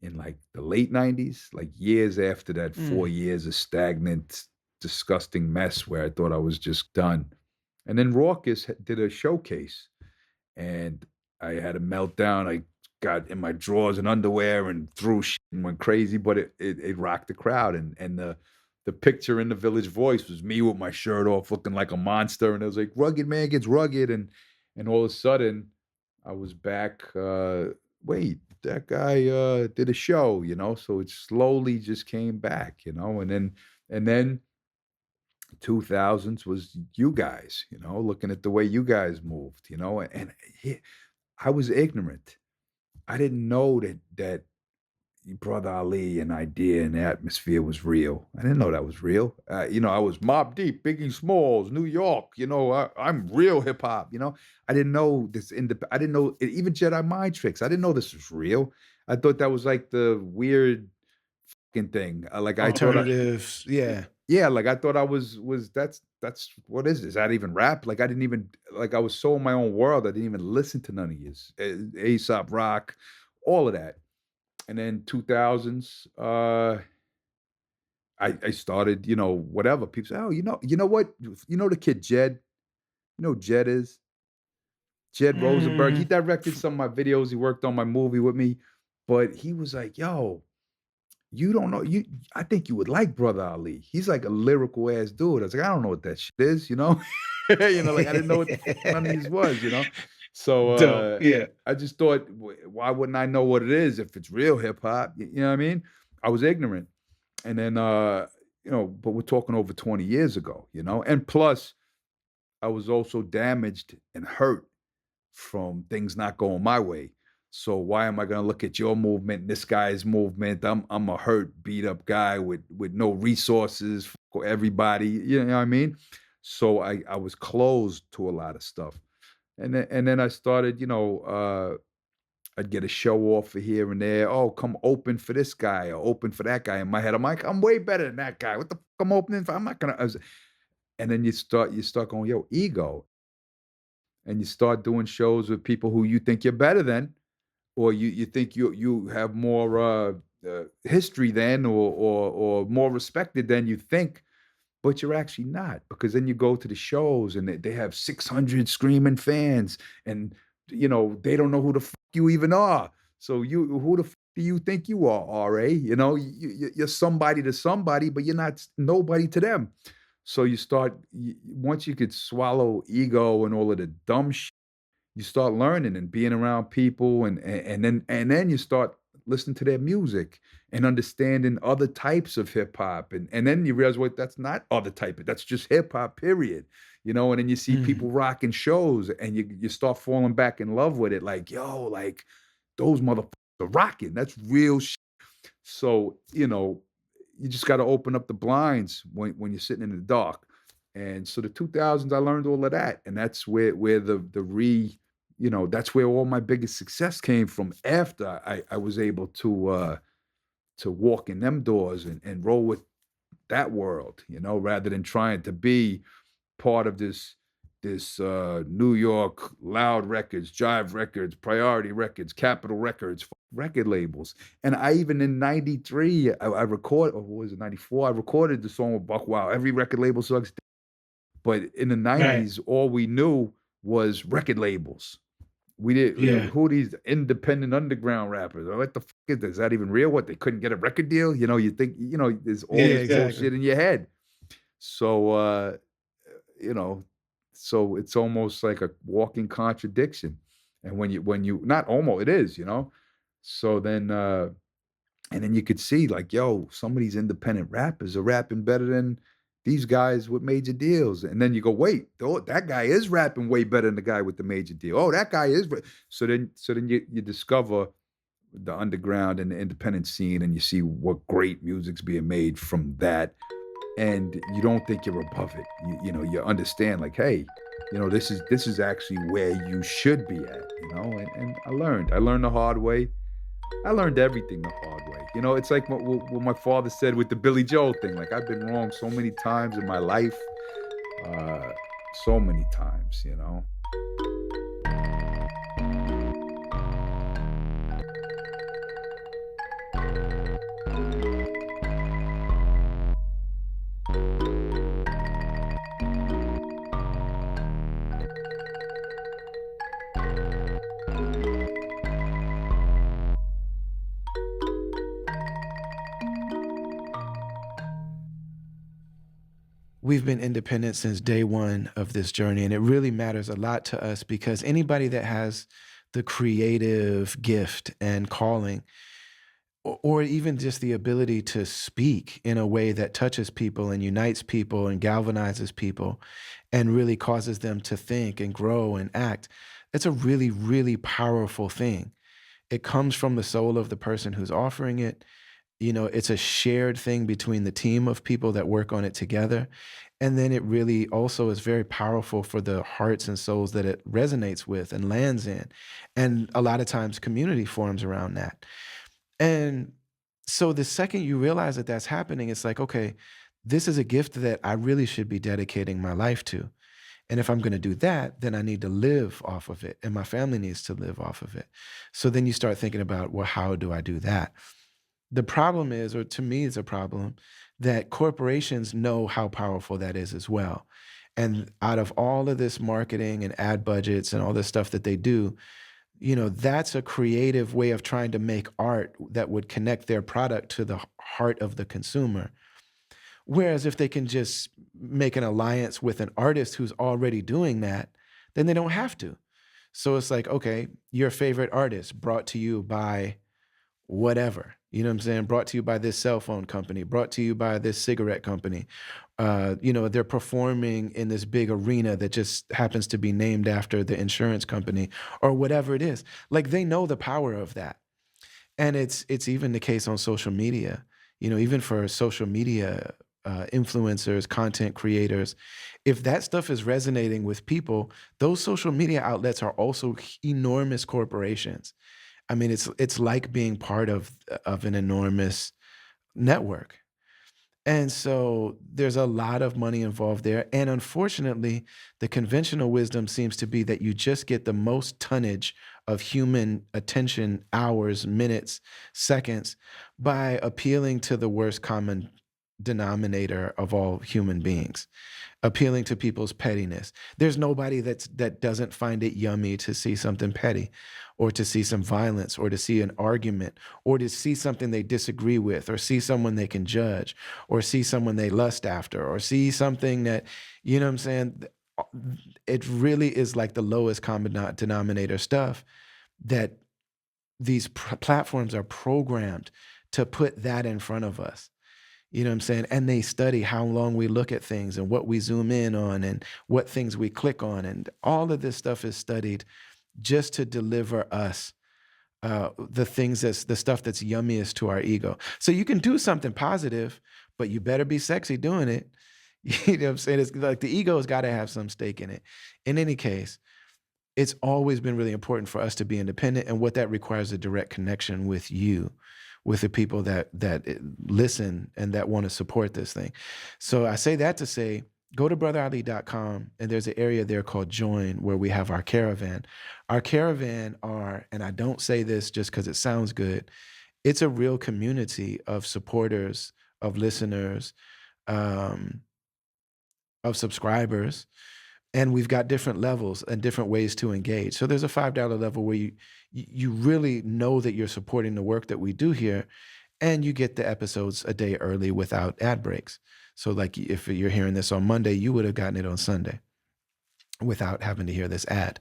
in like the late '90s, like years after that Mm. 4 years of stagnant, disgusting mess where I thought I was just done. And then Raucous did a showcase, and I had a meltdown. I got in my drawers and underwear and threw shit and went crazy, but it rocked the crowd. And the picture in the Village Voice was me with my shirt off, looking like a monster, and it was like rugged man gets rugged, and all of a sudden I was back. Wait, that guy did a show, so it slowly just came back, and then 2000s was you guys, looking at the way you guys moved, and I was ignorant. I didn't know that Brother Ali and idea and atmosphere was real. I didn't know that was real. I was Mob Deep, Biggie Smalls, New York. I'm real hip hop. I didn't know this. I didn't know even Jedi Mind Tricks. I didn't know this was real. I thought that was like the weird fucking thing. Like I thought Alternatives. Yeah. yeah, like, I thought I was that's what is this? Is that even rap? Like, I didn't even like, I was so in my own world, I didn't even listen to none of his, Aesop Rock, all of that. And then 2000s, I started, whatever. People say, "Oh, you know what? You know the kid Jed? You know who Jed is? Jed Rosenberg." He Mm. directed F some of my videos, he worked on my movie with me, but he was like, "Yo, you don't know I think you would like Brother Ali. He's like a lyrical ass dude." I was like, "I don't know what that shit is." Like I didn't know what the fuck none of these was. So Dope. Yeah. I just thought, why wouldn't I know what it is if it's real hip hop? You know what I mean? I was ignorant. And then but we're talking over 20 years ago, and plus I was also damaged and hurt from things not going my way. So why am I gonna look at your movement, this guy's movement? I'm a hurt, beat up guy with no resources for everybody. You know what I mean? So I was closed to a lot of stuff. And then I started, I'd get a show offer here and there. Oh, come open for this guy or open for that guy. In my head, I'm like, I'm way better than that guy. What the fuck I'm opening for? I'm not gonna. And then you start going, yo, ego, and you start doing shows with people who you think you're better than, or you think you have more history than, or more respected than you think, but you're actually not, because then you go to the shows and they have 600 screaming fans, and they don't know who the fuck you even are. So who the fuck do you think you are, RA? You're somebody to somebody, but you're not nobody to them. So once you could swallow ego and all of the dumb you start learning and being around people, and then you start listening to their music and understanding other types of hip hop, and then you realize, wait, that's not other type, that's just hip hop, period. And then you see Mm. people rocking shows, and you start falling back in love with it, like, yo, like, those motherfuckers are rocking, that's real. So, you just gotta open up the blinds when you're sitting in the dark. And so the 2000s, I learned all of that, and that's where that's where all my biggest success came from after I was able to walk in them doors and roll with that world, rather than trying to be part of this New York Loud Records, Jive Records, Priority Records, Capitol Records, record labels. And I even in '93, I record or what was it, '94, I recorded the song with Buck Wow, Every Record Label Sucks. But in the Right. '90s, all we knew was record labels. We did Yeah. who are these independent underground rappers? What the fuck is this? Is that even real? What, they couldn't get a record deal? You think, there's all Yeah, this exactly. bullshit in your head. So you know, so it's almost like a walking contradiction. And when you not almost, it is, So then you could see, like, yo, some of these independent rappers are rapping better than these guys with major deals. And then you go, wait, that guy is rapping way better than the guy with the major deal. Oh, that guy is. So then you discover the underground and the independent scene, and you see what great music's being made from that, and you don't think you're above it. You understand, like, hey, this is actually where you should be at, and I learned the hard way. I learned everything the hard way. It's like what my father said with the Billy Joel thing. Like, I've been wrong so many times in my life, uh, so many times. We've been independent since day one of this journey, and it really matters a lot to us because anybody that has the creative gift and calling, or even just the ability to speak in a way that touches people and unites people and galvanizes people and really causes them to think and grow and act, it's a really, really powerful thing. It comes from the soul of the person who's offering it. It's a shared thing between the team of people that work on it together. And then it really also is very powerful for the hearts and souls that it resonates with and lands in. And a lot of times community forms around that. And so the second you realize that that's happening, it's like, okay, this is a gift that I really should be dedicating my life to. And if I'm going to do that, then I need to live off of it, and my family needs to live off of it. So then you start thinking about, well, how do I do that? The problem is, or to me, it's a problem that corporations know how powerful that is as well. And out of all of this marketing and ad budgets and all this stuff that they do, that's a creative way of trying to make art that would connect their product to the heart of the consumer. Whereas if they can just make an alliance with an artist who's already doing that, then they don't have to. So it's like, okay, your favorite artist brought to you by whatever. You know what I'm saying? Brought to you by this cell phone company, brought to you by this cigarette company. They're performing in this big arena that just happens to be named after the insurance company or whatever it is. Like they know the power of that. And it's even the case on social media. Even for social media influencers, content creators, if that stuff is resonating with people, those social media outlets are also enormous corporations. I mean, it's like being part of an enormous network. And so there's a lot of money involved there. And unfortunately, the conventional wisdom seems to be that you just get the most tonnage of human attention, hours, minutes, seconds, by appealing to the worst common denominator of all human beings, appealing to people's pettiness. There's nobody that doesn't find it yummy to see something petty or to see some violence or to see an argument or to see something they disagree with or see someone they can judge or see someone they lust after or see something that, you know what I'm saying? It really is like the lowest common denominator stuff that these platforms are programmed to put that in front of us. You know what I'm saying? And they study how long we look at things and what we zoom in on and what things we click on. And all of this stuff is studied just to deliver us the stuff that's yummiest to our ego. So you can do something positive, but you better be sexy doing it. You know what I'm saying? It's like the ego's got to have some stake in it. In any case, it's always been really important for us to be independent, and what that requires a direct connection with you, with the people that listen and that want to support this thing. So I say that to say, go to brotherali.com, and there's an area there called join where we have our caravan. Our caravan are, and I don't say this just because it sounds good, it's a real community of supporters, of listeners, um, of subscribers, and we've got different levels and different ways to engage. So there's a $5 level where you really know that you're supporting the work that we do here, and you get the episodes a day early without ad breaks. So like if you're hearing this on Monday, you would have gotten it on Sunday without having to hear this ad.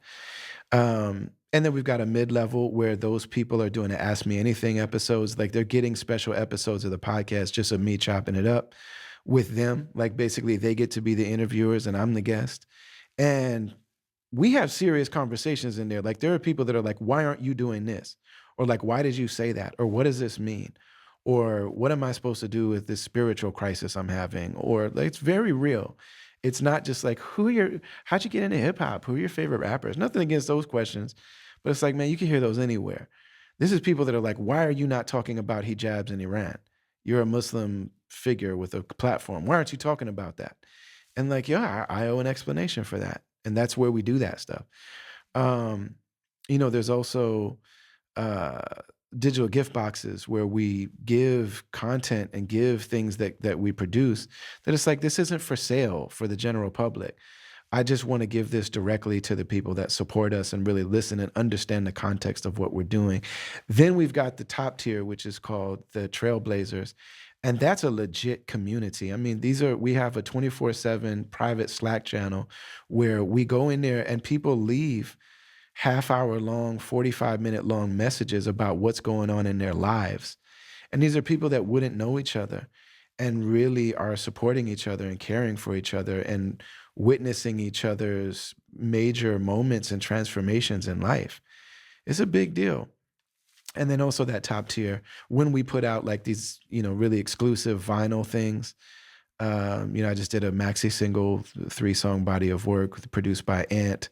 And then we've got a mid-level where those people are doing the Ask Me Anything episodes. Like they're getting special episodes of the podcast just of me chopping it up with them. Like basically they get to be the interviewers and I'm the guest. And we have serious conversations in there. Like there are people that are like, why aren't you doing this? Or like, why did you say that? Or what does this mean? Or what am I supposed to do with this spiritual crisis I'm having? Or like, it's very real. It's not just like, how'd you get into hip hop? Who are your favorite rappers? Nothing against those questions, but it's like, man, you can hear those anywhere. This is people that are like, why are you not talking about hijabs in Iran? You're a Muslim figure with a platform. Why aren't you talking about that? And like, yeah, I owe an explanation for that. And that's where we do that stuff. Um, there's also uh, digital gift boxes where we give content and give things that we produce that it's like, this isn't for sale for the general public. I just want to give this directly to the people that support us and really listen and understand the context of what we're doing. Then we've got the top tier, which is called the Trailblazers. And that's a legit community. I mean, we have a 24/7 private Slack channel where we go in there and people leave half-hour long, 45-minute long messages about what's going on in their lives. And these are people that wouldn't know each other and really are supporting each other and caring for each other and witnessing each other's major moments and transformations in life. It's a big deal. And then also that top tier, when we put out like these, really exclusive vinyl things. I just did a maxi single 3-song body of work produced by Ant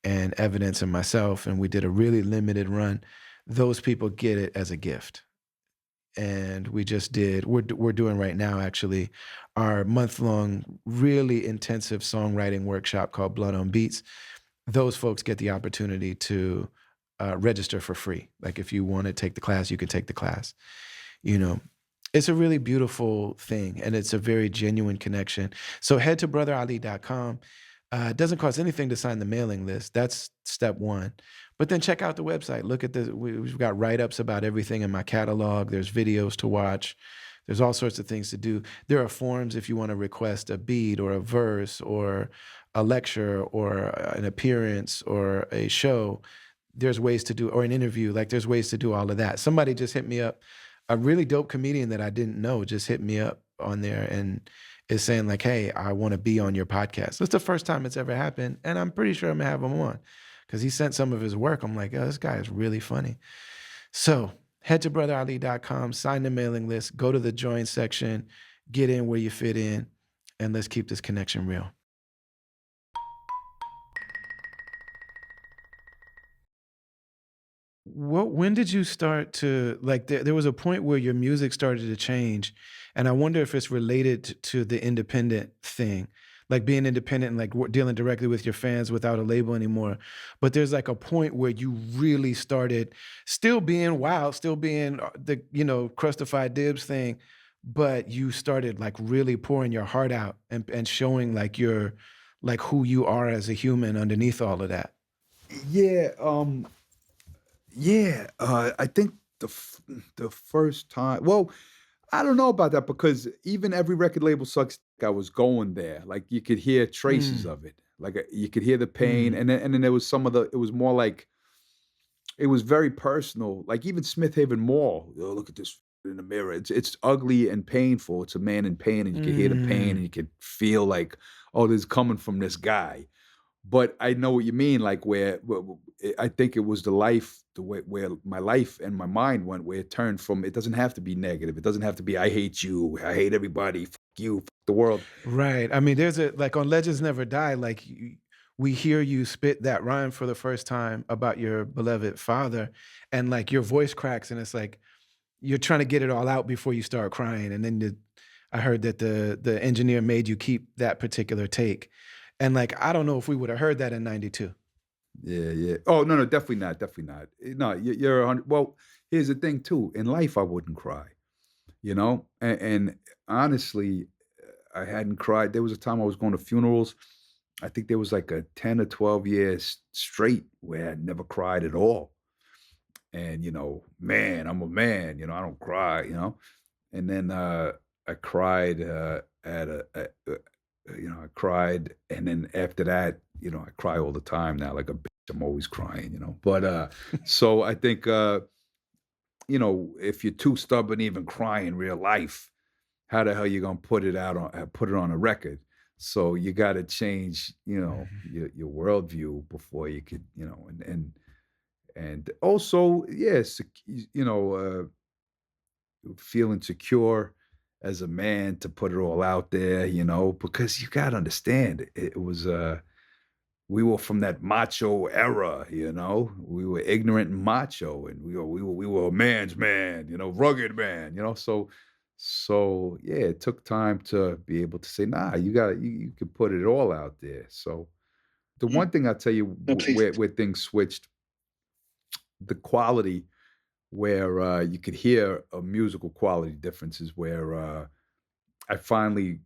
and Evidence and myself, and we did a really limited run. Those people get it as a gift. And we're doing right now actually our month-long, really intensive songwriting workshop called Blood on Beats. Those folks get the opportunity to register for free. Like if you want to take the class, you can take the class. It's a really beautiful thing, and it's a very genuine connection. So head to brotherali.com. It doesn't cost anything to sign the mailing list. That's step one. But then check out the website. Look at we've got write-ups about everything in my catalog. There's videos to watch. There's all sorts of things to do. There are forms if you want to request a beat or a verse or a lecture or an appearance or a show. There's ways to do, or an interview. Like there's ways to do all of that. Somebody just hit me up a really dope comedian that I didn't know just hit me up on there and is saying like, "Hey, I want to be on your podcast." It's the first time it's ever happened, and I'm pretty sure I'm gonna have him on because he sent some of his work. I'm like, "Oh, this guy is really funny." So head to brotherali.com, sign the mailing list, go to the join section, get in where you fit in, and let's keep this connection real. When did you start to like there was a point where your music started to change, and I wonder if it's related to the independent thing, like being independent and like dealing directly with your fans without a label anymore. But there's like a point where you really started still being wild, still being the, crustified dibs thing, but you started like really pouring your heart out and showing like your like who you are as a human underneath all of that. Yeah, yeah, I think the first time, well, I don't know about that because even every record label sucks. I was going there, like you could hear traces Mm, of it, like you could hear the pain, mm, and then there was some of the. It was more like it was very personal. Like even Smith Haven Mall, oh, look at this in the mirror. It's ugly and painful. It's a man in pain, and you can hear the pain, and mm. you could feel like, oh, this is coming from this guy. But I know what you mean, like I think it was the way where my life and my mind went, where it turned from it doesn't have to be negative. It doesn't have to be I hate you, I hate everybody, fuck you, fuck the world. Right. I mean, there's a like on Legends Never Die, like we hear you spit that rhyme for the first time about your beloved father, and like your voice cracks, and it's like you're trying to get it all out before you start crying. And then I heard that the engineer made you keep that particular take, and like I don't know if we would have heard that in '92. Yeah, yeah. Oh no, no, definitely not, definitely not. No, you're 100. Well, here's the thing too. In life, I wouldn't cry, and honestly, I hadn't cried. There was a time I was going to funerals. I think there was like a 10 or 12 years straight where I never cried at all. And, man, I'm a man, I don't cry, And then, I cried, I cried, and then after that, I cry all the time now like a bitch. I'm always crying, But, so I think, if you're too stubborn to even cry in real life, how the hell you gonna put it on a record? So you gotta change, your worldview before you could, and also, yes, feeling secure as a man to put it all out there, because you gotta understand it was we were from that macho era, we were ignorant and macho, and we were a man's man, rugged man, so yeah, it took time to be able to say, nah, you could put it all out there. So the Mm. one thing I tell you No, please. where things switched, the quality where, you could hear a musical quality differences where, I finally,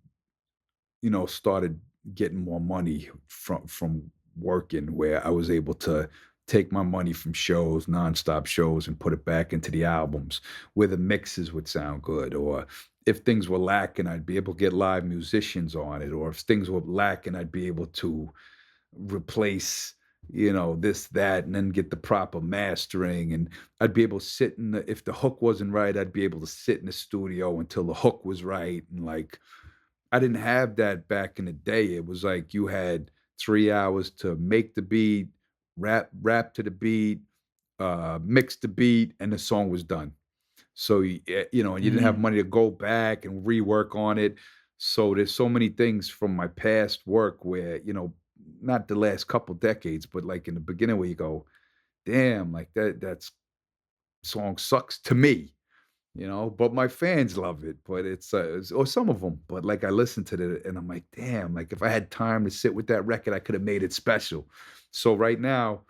started getting more money from working, where I was able to take my money from shows, nonstop shows, and put it back into the albums, where the mixes would sound good, or if things were lacking, I'd be able to get live musicians on it, or if things were lacking, I'd be able to replace, this, that, and then get the proper mastering. And I'd be able to sit if the hook wasn't right, I'd be able to sit in the studio until the hook was right. And like, I didn't have that back in the day. It was like you had 3 hours to make the beat, rap to the beat, mix the beat, and the song was done. So, and you didn't have Mm, money to go back and rework on it. So there's so many things from my past work where, not the last couple decades, but like in the beginning where you go, damn, like that's song sucks to me, but my fans love it. But or some of them, but like I listen to it and I'm like, damn, like if I had time to sit with that record, I could have made it special. So right now,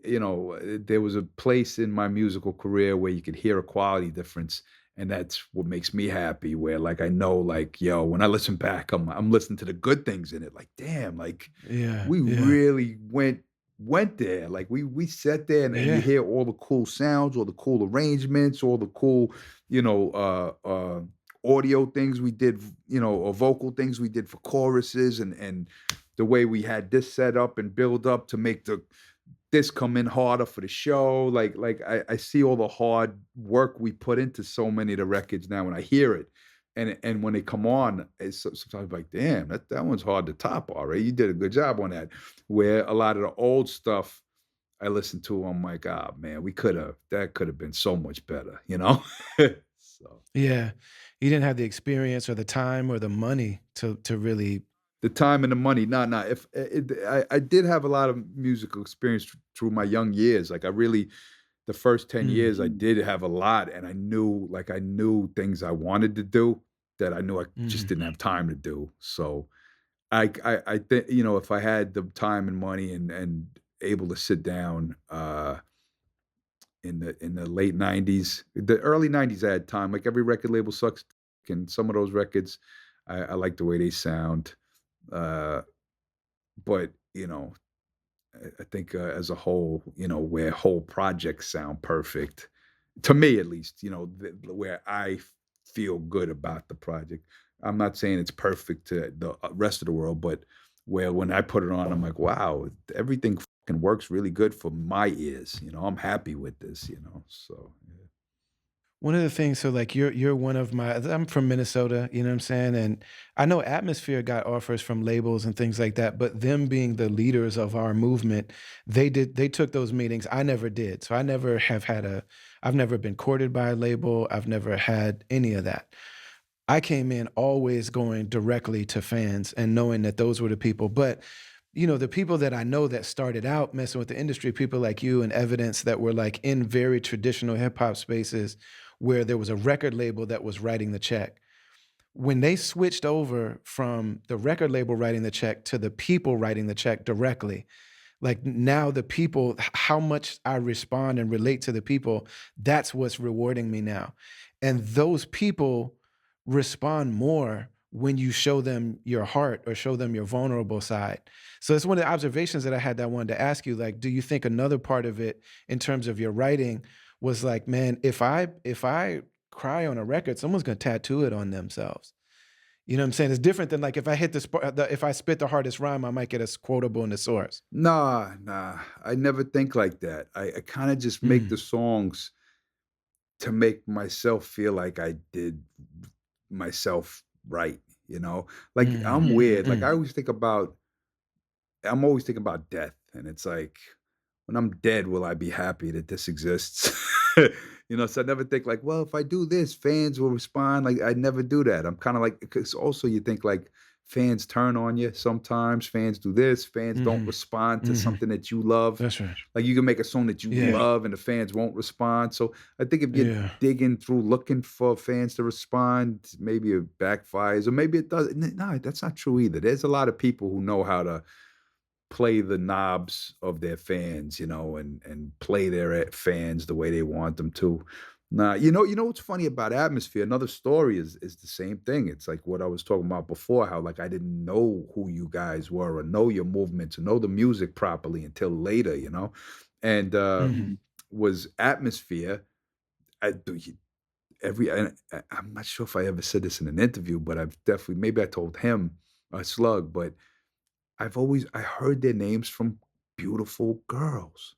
there was a place in my musical career where you could hear a quality difference, and that's what makes me happy. Where like I know, like, yo, when I listen back, I'm listening to the good things in it. Like, damn, like yeah, we yeah, really went there. Like we sat there, and you yeah. hear all the cool sounds, all the cool arrangements, all the cool, audio things we did, or vocal things we did for choruses, and the way we had this set up and build up to make the this come in harder for the show. I see all the hard work we put into so many of the records now when I hear it. And when they come on, it's sometimes like, damn, that one's hard to top, all right. You did a good job on that. Where a lot of the old stuff I listen to, I'm like, ah man, that could have been so much better, you know? So Yeah. You didn't have the experience or the time or the money to really. the time and the money, nah. If I did have a lot of musical experience through my young years. Like I really the first 10 Mm, years I did have a lot and I knew things I wanted to do that I knew I just mhm. didn't have time to do. So I think, you know, if I had the time and money and able to sit down in the late 90s, the early 90s I had time. Like every record label sucks and some of those records I like the way they sound. Uh but you know, I think, as a whole, you know, where whole projects sound perfect, to me at least, you know, where I feel good about the project. I'm not saying it's perfect to the rest of the world, but where when I put it on, I'm like, wow, everything fucking works really good for my ears. You know, I'm happy with this. You know, so yeah. One of the things, so like you're one of my, I'm from Minnesota, you know what I'm saying? And I know Atmosphere got offers from labels and things like that, but them being the leaders of our movement, they took those meetings. I never did. So I never have had I've never been courted by a label. I've never had any of that. I came in always going directly to fans and knowing that those were the people. But the people that I know that started out messing with the industry, people like you and Evidence that were like in very traditional hip hop spaces where there was a record label that was writing the check. When they switched over from the record label writing the check to the people writing the check directly, like now the people, how much I respond and relate to the people, that's what's rewarding me now. And those people respond more when you show them your heart or show them your vulnerable side. So it's one of the observations that I had that I wanted to ask you. Like, do you think another part of it in terms of your writing was like, man, if I cry on a record, someone's gonna tattoo it on themselves. You know what I'm saying? It's different than like if I hit if I spit the hardest rhyme, I might get a quotable in the source. Nah. I never think like that. I kind of just make the Mm, songs to make myself feel like I did myself right, you know? Like, I'm mm, weird, like, mm. I'm always thinking about death, and it's like, when I'm dead, will I be happy that this exists? You know, so I never think like, "Well, if I do this, fans will respond," like, I never do that. I'm kinda like, because also you think, like, fans turn on you sometimes, fans do this, fans don't Mhm, respond to mhm. something that you love. That's right. Like, you can make a song that you Yeah, love and the fans won't respond, so I think if you're yeah. digging through looking for fans to respond, maybe it backfires or maybe it does no, that's not true either. There's a lot of people who know how to play the knobs of their fans, you know, and play their fans the way they want them to. Nah, you know what's funny about Atmosphere? Another story is the same thing. It's like what I was talking about before, how like I didn't know who you guys were or know your movements or know the music properly until later, you know? And Mhm. was Atmosphere. I do I'm not sure if I ever said this in an interview, but I've definitely maybe I told him Slug, but I heard their names from beautiful girls.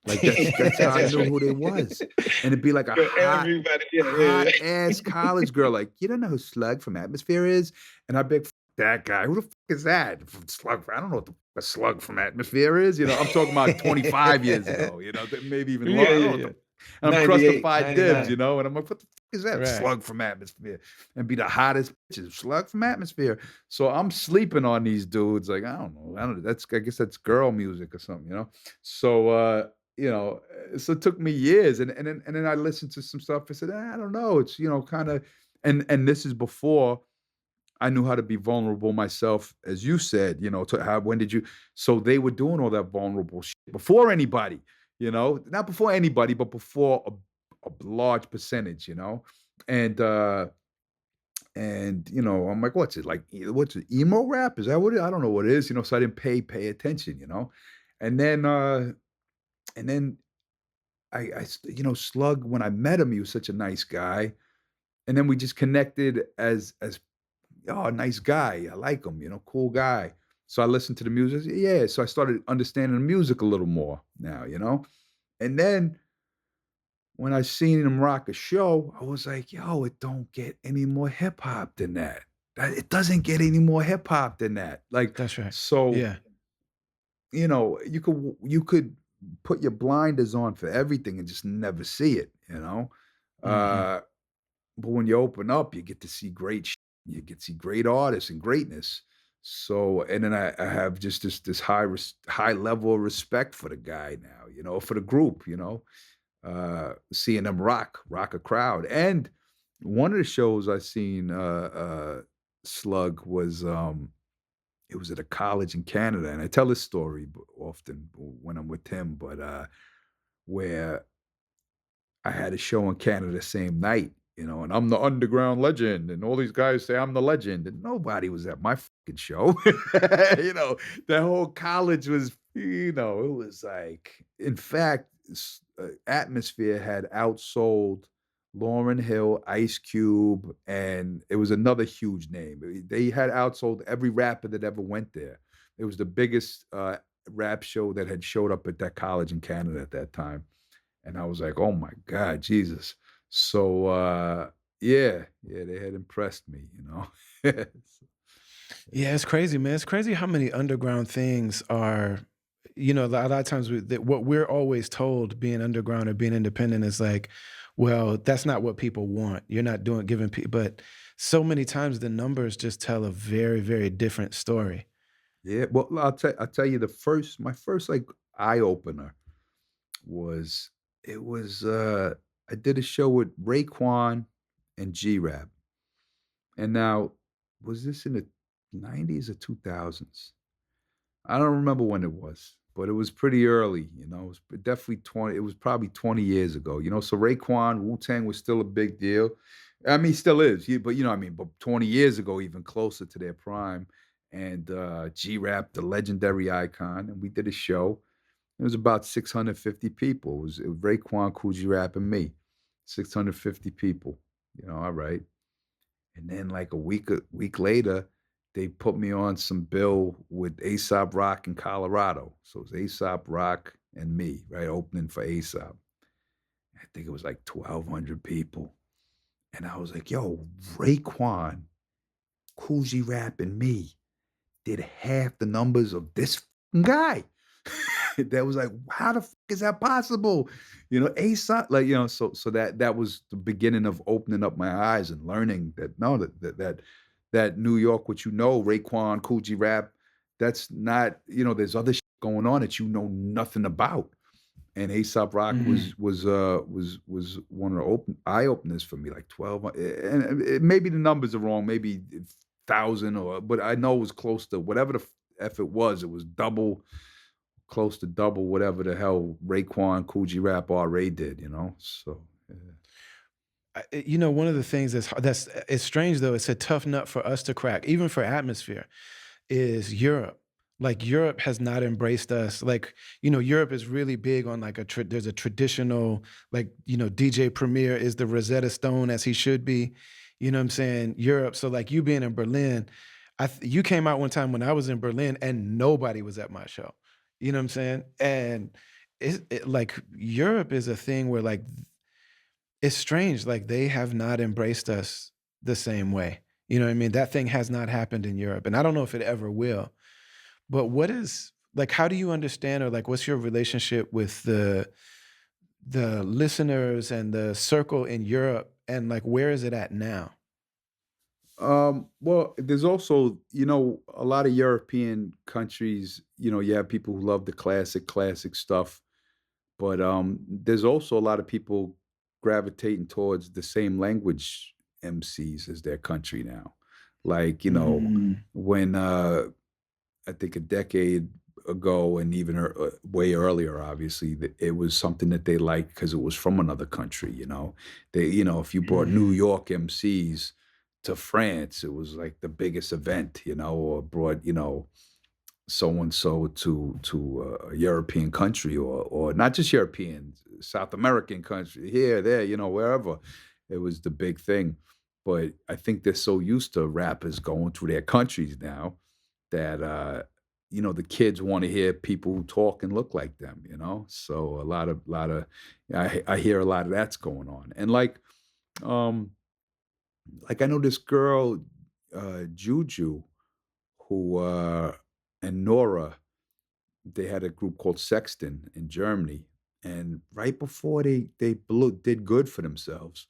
Like, that's how I That's knew right. who they was, and it'd be like a Yeah, everybody, yeah, yeah. hot-ass college girl, like, "You don't know who Slug from Atmosphere is?" And I'd be like, "F that guy, who the fuck is that from Slug? I don't know what the a Slug from Atmosphere is," you know, I'm talking about 25 years ago, you know, maybe even Yeah, longer. I don't yeah, know what yeah. the and I'm crusted 98, five dibs, 99. you know, and I'm like, "What the fuck is that? Right. Slug from Atmosphere," and be the hottest bitches, "Slug from Atmosphere." So I'm sleeping on these dudes, like, I don't know, I guess that's girl music or something, you know? So, you know, so it took me years, and then I listened to some stuff. I said, I don't know. It's kind of, and this is before I knew how to be vulnerable myself, as you said. To how when did you? So they were doing all that vulnerable shit before anybody. Not before anybody, but before a large percentage. And I'm like, what's it like? What's it? Emo rap? Is that what it? I don't know what it is. So I didn't pay attention. And then and then Slug, when I met him, he was such a nice guy, and then we just connected as, "Oh, nice guy, I like him, cool guy." So I listened to the music. I said, yeah. So I started understanding the music a little more now, you know? And then when I seen him rock a show, I was like, yo, it don't get any more hip hop than that. It doesn't get any more hip hop than that. Like, That's right. so, Yeah. you could put your blinders on for everything and just never see it, you know? Mhm. Uh, but when you open up, you get to see you get to see great artists and greatness. So, and then I have just this high level of respect for the guy now, for the group, seeing them rock a crowd. And one of the shows I seen Slug was it was at a college in Canada, and I tell this story often when I'm with him, but where I had a show in Canada the same night, and I'm the underground legend, and all these guys say I'm the legend, and nobody was at my fucking show. The whole college was, it was like, in fact, Atmosphere had outsold Lauryn Hill, Ice Cube, and it was another huge name. They had outsold every rapper that ever went there. It was the biggest rap show that had showed up at that college in Canada at that time. And I was like, "Oh my god, Jesus." So, yeah, they had impressed me. Yeah, it's crazy, man. It's crazy how many underground things are, a lot of times what we're always told being underground or being independent is like, well, that's not what people want. You're not doing giving people, but so many times the numbers just tell a very, very different story. Yeah, well, I'll tell you my first, like, eye opener was I did a show with Raekwon and G-Rap, and now was this in the '90s or 2000s? I don't remember when it was, but it was pretty early, it was definitely 20 it was probably 20 years ago, so Raekwon, Wu-Tang was still a big deal. I mean, still is, but what I mean, but 20 years ago, even closer to their prime, and, G-Rap, the legendary icon, and we did a show. It was about 650 people. It was Raekwon, Kool Rap, and me. 650 people, alright. And then like a week later, they put me on some bill with Aesop Rock in Colorado. So it was Aesop Rock and me, right, opening for Aesop. I think it was like 1,200 people. And I was like, yo, Raekwon, Cool Rap, and me did half the numbers of this guy. That was like, how the is that possible? ASAP, like, so that was the beginning of opening up my eyes and learning that no, that New York, what Raekwon, Cool Rap, that's not, there's other going on that nothing about. And Aesop Rock Mhm. was one of the eye openers for me, like 12, maybe the numbers are wrong, maybe 1,000, but I know it was close to whatever the F it was double, close to double whatever the hell Raekwon, Cool Rap, R.A. did. So, yeah. One of the things that's it's strange though. It's a tough nut for us to crack, even for Atmosphere. Is Europe. Like Europe has not embraced us. Like, Europe is really big on like there's a traditional, like, DJ Premier is the Rosetta Stone as he should be. You know what I'm saying? Europe. So like you being in Berlin, you came out one time when I was in Berlin and nobody was at my show. You know what I'm saying? And like Europe is a thing where like it's strange. Like they have not embraced us the same way. You know what I mean? That thing has not happened in Europe. And I don't know if it ever will. But what is like, how do you understand or like what's your relationship with the listeners and the circle in Europe and like where is it at now? Well, there's also, a lot of European countries, you have people who love the classic stuff, but there's also a lot of people gravitating towards the same language MCs as their country now. Like, Mm, when I think a decade ago and even way earlier, obviously, it was something that they liked because it was from another country. If you brought New mhm, York MCs to France, it was like the biggest event, or brought, so and so to a European country or not just European, South American country, here, there, wherever. It was the big thing. But I think they're so used to rappers going through their countries now that the kids wanna hear people who talk and look like them, So a lot of I hear a lot of that's going on. And, um, I know this girl, Juju, who, and Nora, they had a group called Sexton in Germany, and right before they blew did good for themselves,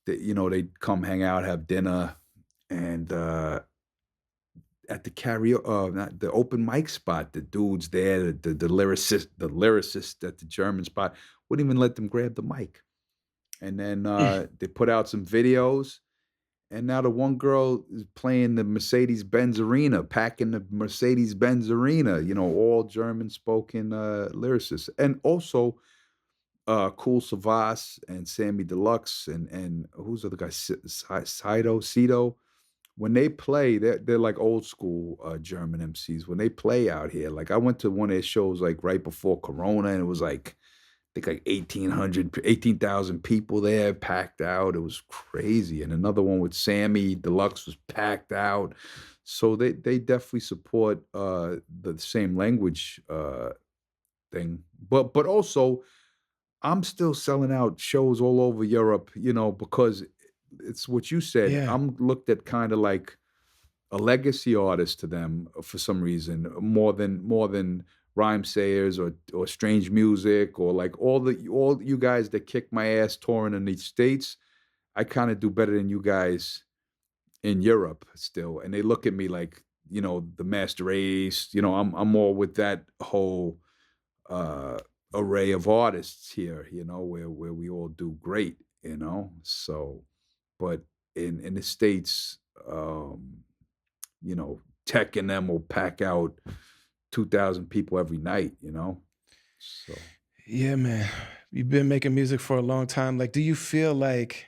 they'd come hang out, have dinner, and, at the not the open mic spot, the dudes there, the lyricist at the German spot wouldn't even let them grab the mic. And then, they put out some videos, and now the one girl is playing the Mercedes-Benz Arena, packing the Mercedes-Benz Arena, all German spoken, lyricists. And also, Kool Savas and Sammy Deluxe and who's the other guy? Sido. When they play, they're like old school, German MCs. When they play out here, like, I went to one of their shows, like, right before Corona, and it was, like, I think, like, 18,000 people there, packed out. It was crazy. And another one with Sammy Deluxe was packed out. So they definitely support, the same language, thing. But also, I'm still selling out shows all over Europe, because it's what you said. Yeah. I'm looked at kinda like a legacy artist to them, for some reason, more than rhyme sayers or strange music, or like all you guys that kick my ass touring in the States. I kinda do better than you guys in Europe still, and they look at me like, the master race. I'm more with that whole, uh, array of artists here, where we all do great. So, but in the States, Tech and them will pack out 2,000 people every night. So, Yeah, man. You've been making music for a long time. Like, do you feel like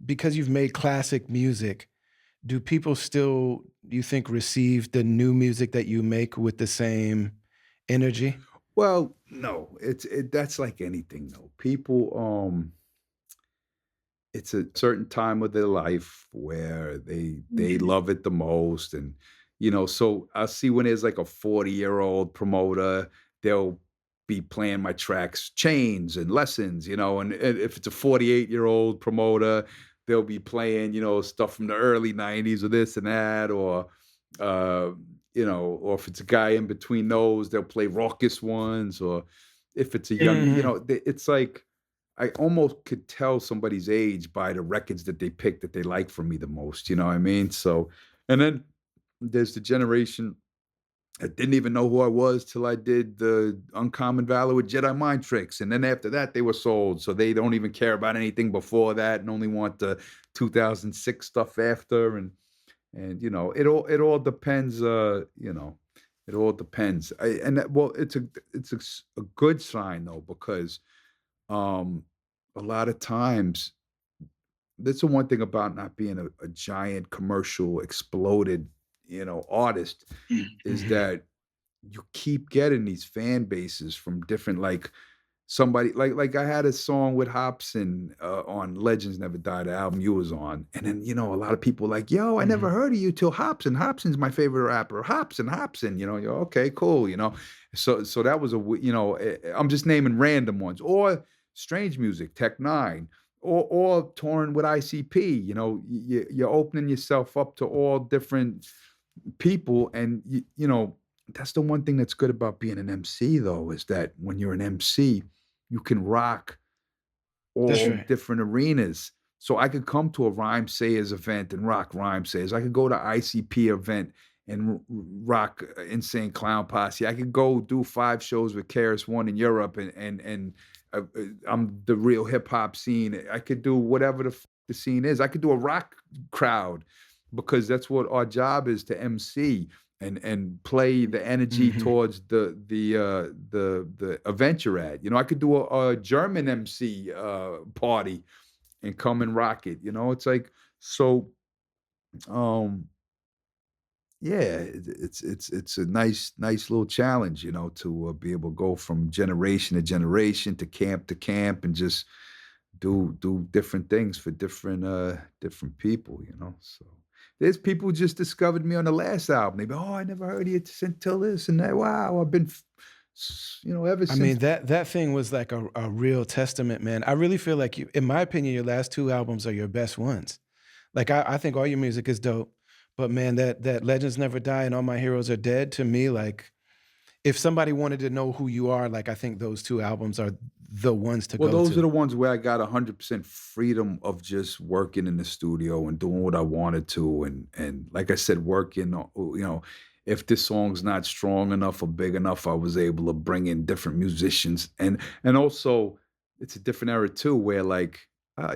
because you've made classic music, do people still, you think, receive the new music that you make with the same energy? well, no, that's like anything though. People, it's a certain time of their life where they love it the most. And so I see when there's like a 40-year-old promoter, they'll be playing my tracks Chains and Lessons. And if it's a 48-year-old promoter, they'll be playing stuff from the early 90s or this and that. uh or if it's a guy in between those, they'll play raucous ones. Or if it's a young, Mhm. it's like I almost could tell somebody's age by the records that they pick that they like from me the most, you know what I mean? So, and then there's the generation that didn't even know who I was till I did the Uncommon Valor with Jedi Mind Tricks. And then after that, they were sold. So they don't even care about anything before that and only want the 2006 stuff after. And it all depends, it all depends. Well, it's a good sign though, because um, a lot of times, that's the one thing about not being a giant commercial exploded, artist, is Mhm. that you keep getting these fan bases from different, like, somebody like I had a song with Hobson, on Legends Never Die, the album you was on. And then, a lot of people like, "Yo, I never Mhm. heard of you till Hobson. Hobson's my favorite rapper. Hobson. You're okay, cool. So that was I'm just naming random ones. Or Strange Music, Tech Nine, or touring with ICP. You're opening yourself up to all different people. And that's the one thing that's good about being an MC, though, is that when you're an MC, you can rock That's all right. different arenas. So I could come to a Rhyme Sayers event and rock Rhyme Sayers. I could go to ICP event and rock, Insane Clown Posse. I could go do 5 shows with KRS One in Europe, I'm the real hip hop scene. I could do whatever the scene is. I could do a rock crowd, because that's what our job is, to MC and play the energy Mhm. towards the event you're at. I could do a German MC, party, and come and rock it. It's like, so. Um, yeah, it's a nice little challenge, to, be able to go from generation to generation, to camp, and just do different things for different people. So There's people who just discovered me on the last album. They go, "Oh, I never heard of you until this and that." Wow, I've been, ever I since. mean, that thing was like a real testament, man. I really feel like you, in my opinion, your last two albums are your best ones. Like I think all your music is dope, but man, that Legends Never Die and All My Heroes Are Dead, to me, like if somebody wanted to know who you are, like I think those two albums are the ones to Well, go those are to. the ones where I got 100% freedom of just working in the studio and doing what I wanted to, and like I said, working. If this song's not strong enough or big enough, I was able to bring in different musicians, and also it's a different era too, where like.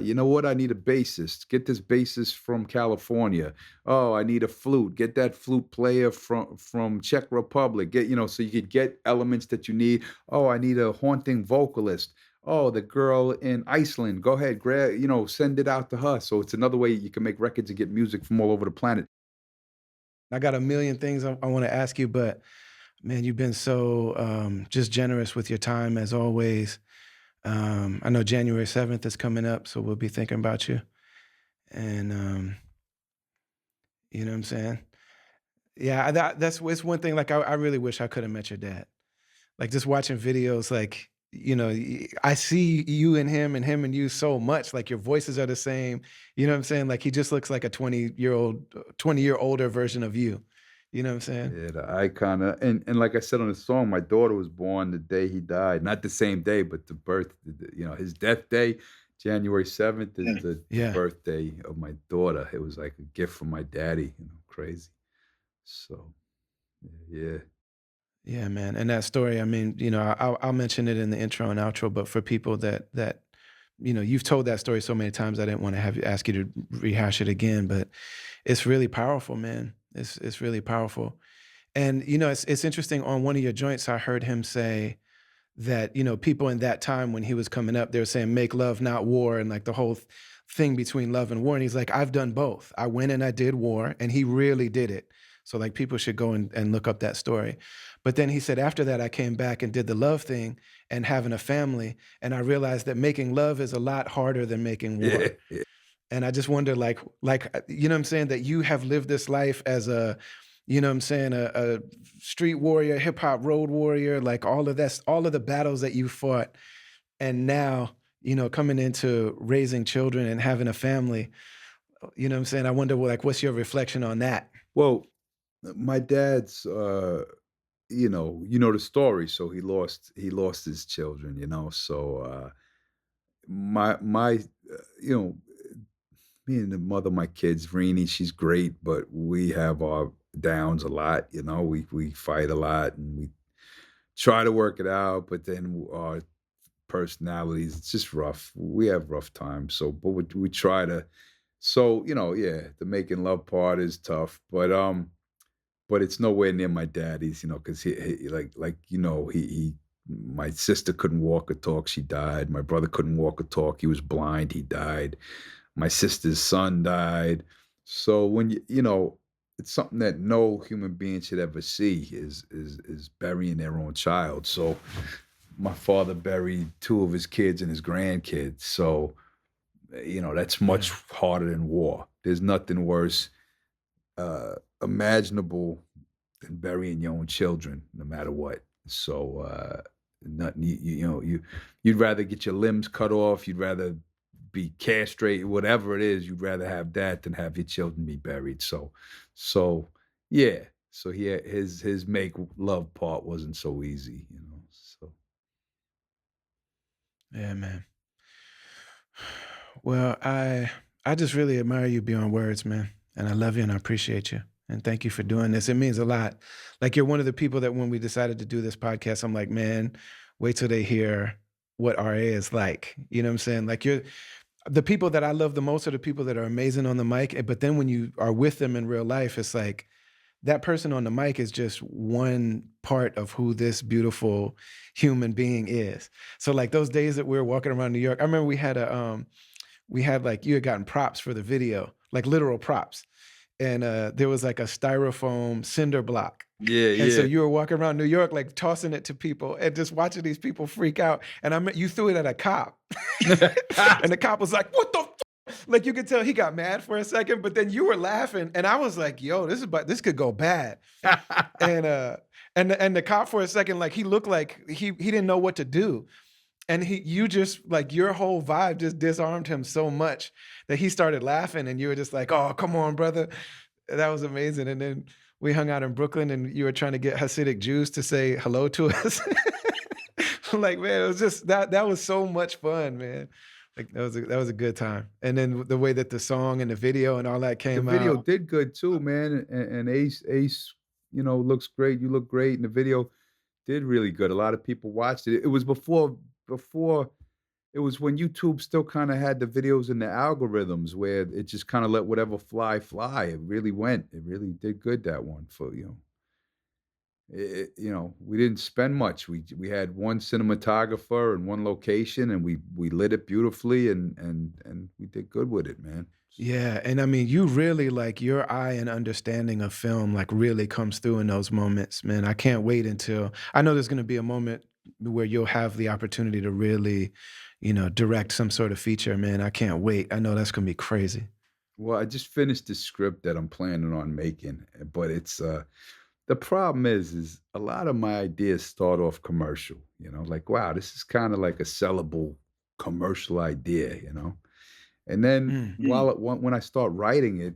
You know what? I need a bassist. Get this bassist from California. Oh, I need a flute. Get that flute player from Czech Republic. So you could get elements that you need. Oh, I need a haunting vocalist. Oh, the girl in Iceland. Go ahead, grab, send it out to her. So it's another way you can make records and get music from all over the planet. I got a million things I want to ask you, but man, you've been so just generous with your time as always. I know January 7th is coming up, so we'll be thinking about you. And you know what I'm saying? Yeah, that's it's one thing. Like I really wish I could have met your dad. Like just watching videos, like I see you and him and you so much. Like your voices are the same. You know what I'm saying? Like he just looks like a 20-year older version of you. You know what I'm saying? Yeah, the icon. And like I said on the song, my daughter was born the day he died. Not the same day, but the birth, his death day, January 7th is Yeah. the Yeah. birthday of my daughter. It was like a gift from my daddy, crazy. So, yeah. Yeah, man. And that story, I mean, I'll mention it in the intro and outro, but for people that you've told that story so many times, I didn't want to ask you to rehash it again, but it's really powerful, man. It's really powerful. And it's interesting. On one of your joints, I heard him say that people in that time when he was coming up, they were saying make love, not war, and like the whole thing between love and war. And he's like, I've done both. I went and I did war, and he really did it. So like people should go and look up that story. But then he said after that, I came back and did the love thing and having a family, and I realized that making love is a lot harder than making Yeah. war. And I just wonder, you know what I'm saying, that you have lived this life as a, you know what I'm saying, a street warrior, hip hop road warrior, like all of that, all of the battles that you fought. And now, coming into raising children and having a family, you know what I'm saying? I wonder, like, what's your reflection on that? Well, my dad's, the story. So he lost his children, So, my, you know, me and the mother of my kids, Renee, she's great, but we have our downs a lot. We fight a lot and we try to work it out, but then our personalities, it's just rough. We have rough times. So, but we try to. So, yeah, the making love part is tough, but it's nowhere near my daddy's, because he my sister couldn't walk or talk, she died. My brother couldn't walk or talk, he was blind, he died. My sister's son died. So when it's something that no human being should ever see is burying their own child. So my father buried two of his kids and his grandkids. So that's much Yeah. harder than war. There's nothing worse imaginable than burying your own children, no matter what. So, nothing you'd rather get your limbs cut off. You'd rather be castrated, whatever it is. You'd rather have that than have your children be buried. So yeah. So his make love part wasn't so easy. So Yeah, man. Well, I just really admire you beyond words, man. And I love you and I appreciate you. And thank you for doing this. It means a lot. Like you're one of the people that when we decided to do this podcast, I'm like, man, wait till they hear what RA is like. You know what I'm saying? Like you're the people that I love the most are the people that are amazing on the mic. But then when you are with them in real life, it's like that person on the mic is just one part of who this beautiful human being is. So like those days that we were walking around New York, I remember we had like you had gotten props for the video, like literal props. And there was like a styrofoam cinder block. yeah, And so yeah. you were walking around New York, like tossing it to people and just watching these people freak out. And you threw it at a cop. And the cop was like, what the Like you could tell he got mad for a second, but then you were laughing, and I was like, "Yo, this could go bad." And and the cop for a second, like he looked like he didn't know what to do, and you just like your whole vibe just disarmed him so much that he started laughing, and you were just like, "Oh, come on, brother." That was amazing. And then we hung out in Brooklyn, and you were trying to get Hasidic Jews to say hello to us. Like, man, it was just that was so much fun, man. Like that was a good time. And then the way that the song and the video and all that The came video out. did good too, man, and Ace, looks great, you look great, and the video did really good. A lot of people watched it. It was before it was when YouTube still kinda had the videos in the algorithms where it just kinda let whatever fly, fly. It really went. It really did good, that one, for, we didn't spend much. We had one cinematographer and one location, and we lit it beautifully, and we did good with it, man. Yeah, and I mean, you really like your eye and understanding of film like really comes through in those moments, man. I can't wait until I know there's going to be a moment where you'll have the opportunity to really, direct some sort of feature, man. I can't wait. I know that's going to be crazy. Well, I just finished the script that I'm planning on making, but the problem is a lot of my ideas start off commercial, like, wow, this is kind of like a sellable commercial idea, And then Mm. when I start writing it,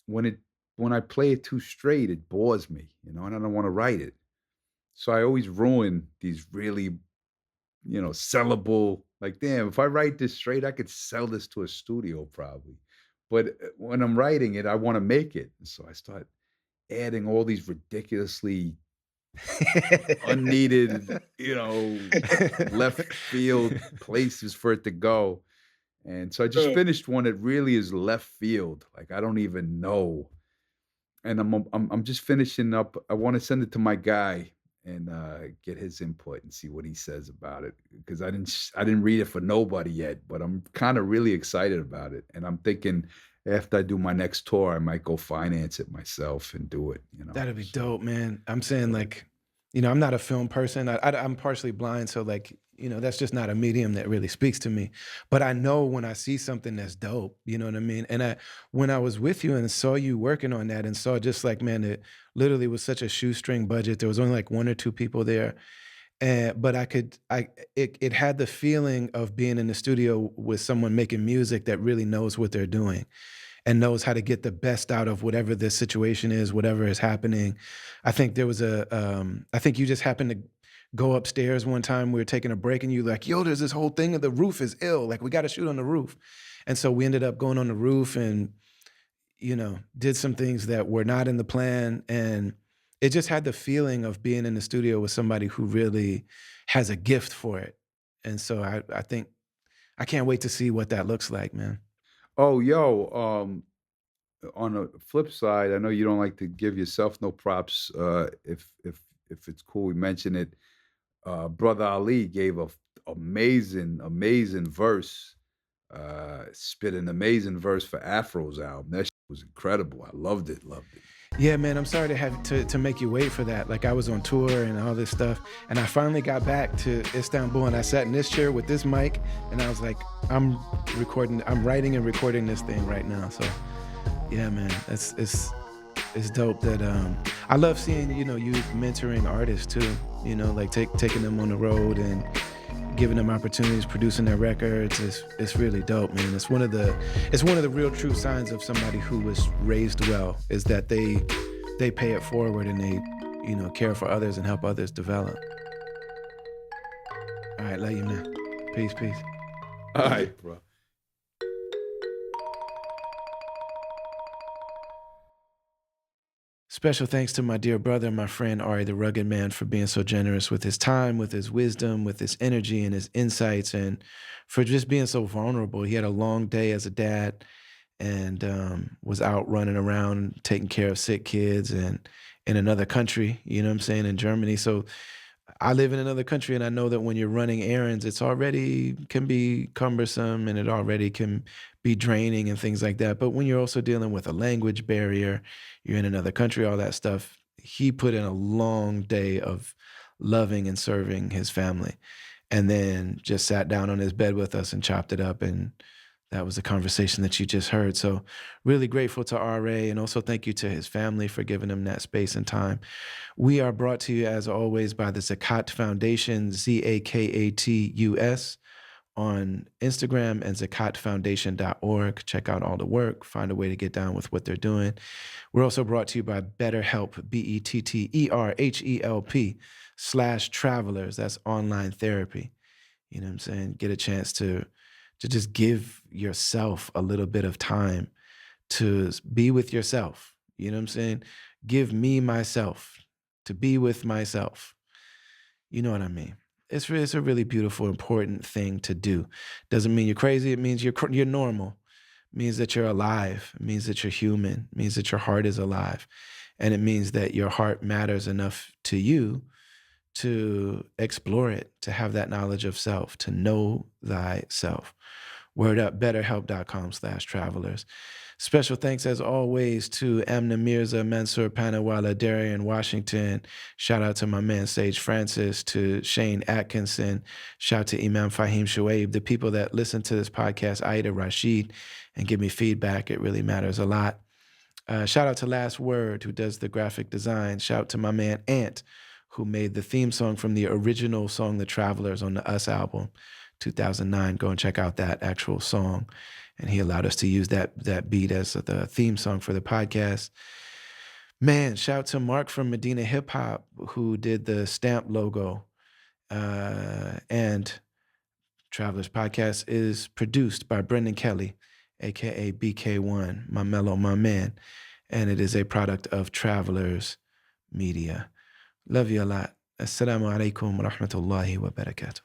when it when I play it too straight, it bores me, and I don't want to write it. So I always ruin these really, sellable. Like, damn, if I write this straight, I could sell this to a studio probably. But when I'm writing it, I want to make it. So I start adding all these ridiculously unneeded, left field places for it to go. And so I just Uh, finished one that really is left field. Like, I don't even know. And I'm just finishing up. I want to send it to my guy and get his input and see what he says about it, because I didn't read it for nobody yet, but I'm kind of really excited about it. And I'm thinking after I do my next tour, I might go finance it myself and do it. That'd be So dope, man. I'm saying like, I'm not a film person. I'm partially blind, so like, that's just not a medium that really speaks to me. But I know when I see something that's dope, you know what I mean? And when I was with you and saw you working on that and saw just like, man, it literally was such a shoestring budget. There was only like one or two people there. And but it had the feeling of being in the studio with someone making music that really knows what they're doing and knows how to get the best out of whatever the situation is, whatever is happening. I think there was I think you just happened to go upstairs one time. We were taking a break, and you like, "Yo, there's this whole thing, and the roof is ill. Like, we got to shoot on the roof." And so we ended up going on the roof and did some things that were not in the plan, and it just had the feeling of being in the studio with somebody who really has a gift for it. And so I think I can't wait to see what that looks like, man. oh, yo, on the flip side, I know you don't like to give yourself no props. If it's cool, we mention it. Brother Ali gave a amazing verse. Spit an amazing verse for Afro's album. That shit was incredible. I loved it. Loved it. Yeah, man, I'm sorry to have to make you wait for that. Like I was on tour and all this stuff, and I finally got back to Istanbul, and I sat in this chair with this mic, and I was like, I'm writing and recording this thing right now. So, yeah, man, it's dope that I love seeing you mentoring artists too. Like taking them on the road and giving them opportunities, producing their records. It's really dope, man. It's one of the real true signs of somebody who was raised well is that they pay it forward and they care for others and help others develop. All right, love you, man. Peace, peace. All right, bro. Special thanks to my dear brother, my friend Ari the Rugged Man, for being so generous with his time, with his wisdom, with his energy and his insights, and for just being so vulnerable. He had a long day as a dad and was out running around taking care of sick kids and in another country, you know what I'm saying, in Germany. So I live in another country, and I know that when you're running errands, it's already can be cumbersome and it already can be draining and things like that. But when you're also dealing with a language barrier, you're in another country, all that stuff, he put in a long day of loving and serving his family, and then just sat down on his bed with us and chopped it up and That was the conversation that you just heard. So really grateful to RA, and also thank you to his family for giving him that space and time. We are brought to you, as always, by the Zakat Foundation, Zakatus, on Instagram, and zakatfoundation.org. Check out all the work, find a way to get down with what they're doing. We're also brought to you by BetterHelp, BetterHelp/travelers. That's online therapy. You know what I'm saying? Get a chance to just give yourself a little bit of time to be with yourself. You know what I'm saying? Give me myself to be with myself. You know what I mean? It's a really beautiful, important thing to do. Doesn't mean you're crazy. It means you're normal. It means that you're alive. It means that you're human. It means that your heart is alive. And it means that your heart matters enough to you to explore it, to have that knowledge of self, to know thyself. Word up, betterhelp.com/travelers. Special thanks, as always, to Amna Mirza, Mansour Panawala, Darian Washington. Shout out to my man, Sage Francis, to Shane Atkinson. Shout out to Imam Fahim Shuaib, the people that listen to this podcast, Aida Rashid, and give me feedback. It really matters a lot. Shout out to Last Word, who does the graphic design. Shout out to my man, Ant, who made the theme song from the original song, The Travelers, on the Us album, 2009. Go and check out that actual song. And he allowed us to use that beat as the theme song for the podcast. Man, shout out to Mark from Medina Hip Hop, who did the stamp logo. And Travelers Podcast is produced by Brendan Kelly, aka BK1, my mellow, my man. And it is a product of Travelers Media. Love you a lot. Assalamu alaikum wa rahmatullahi wa barakatuh.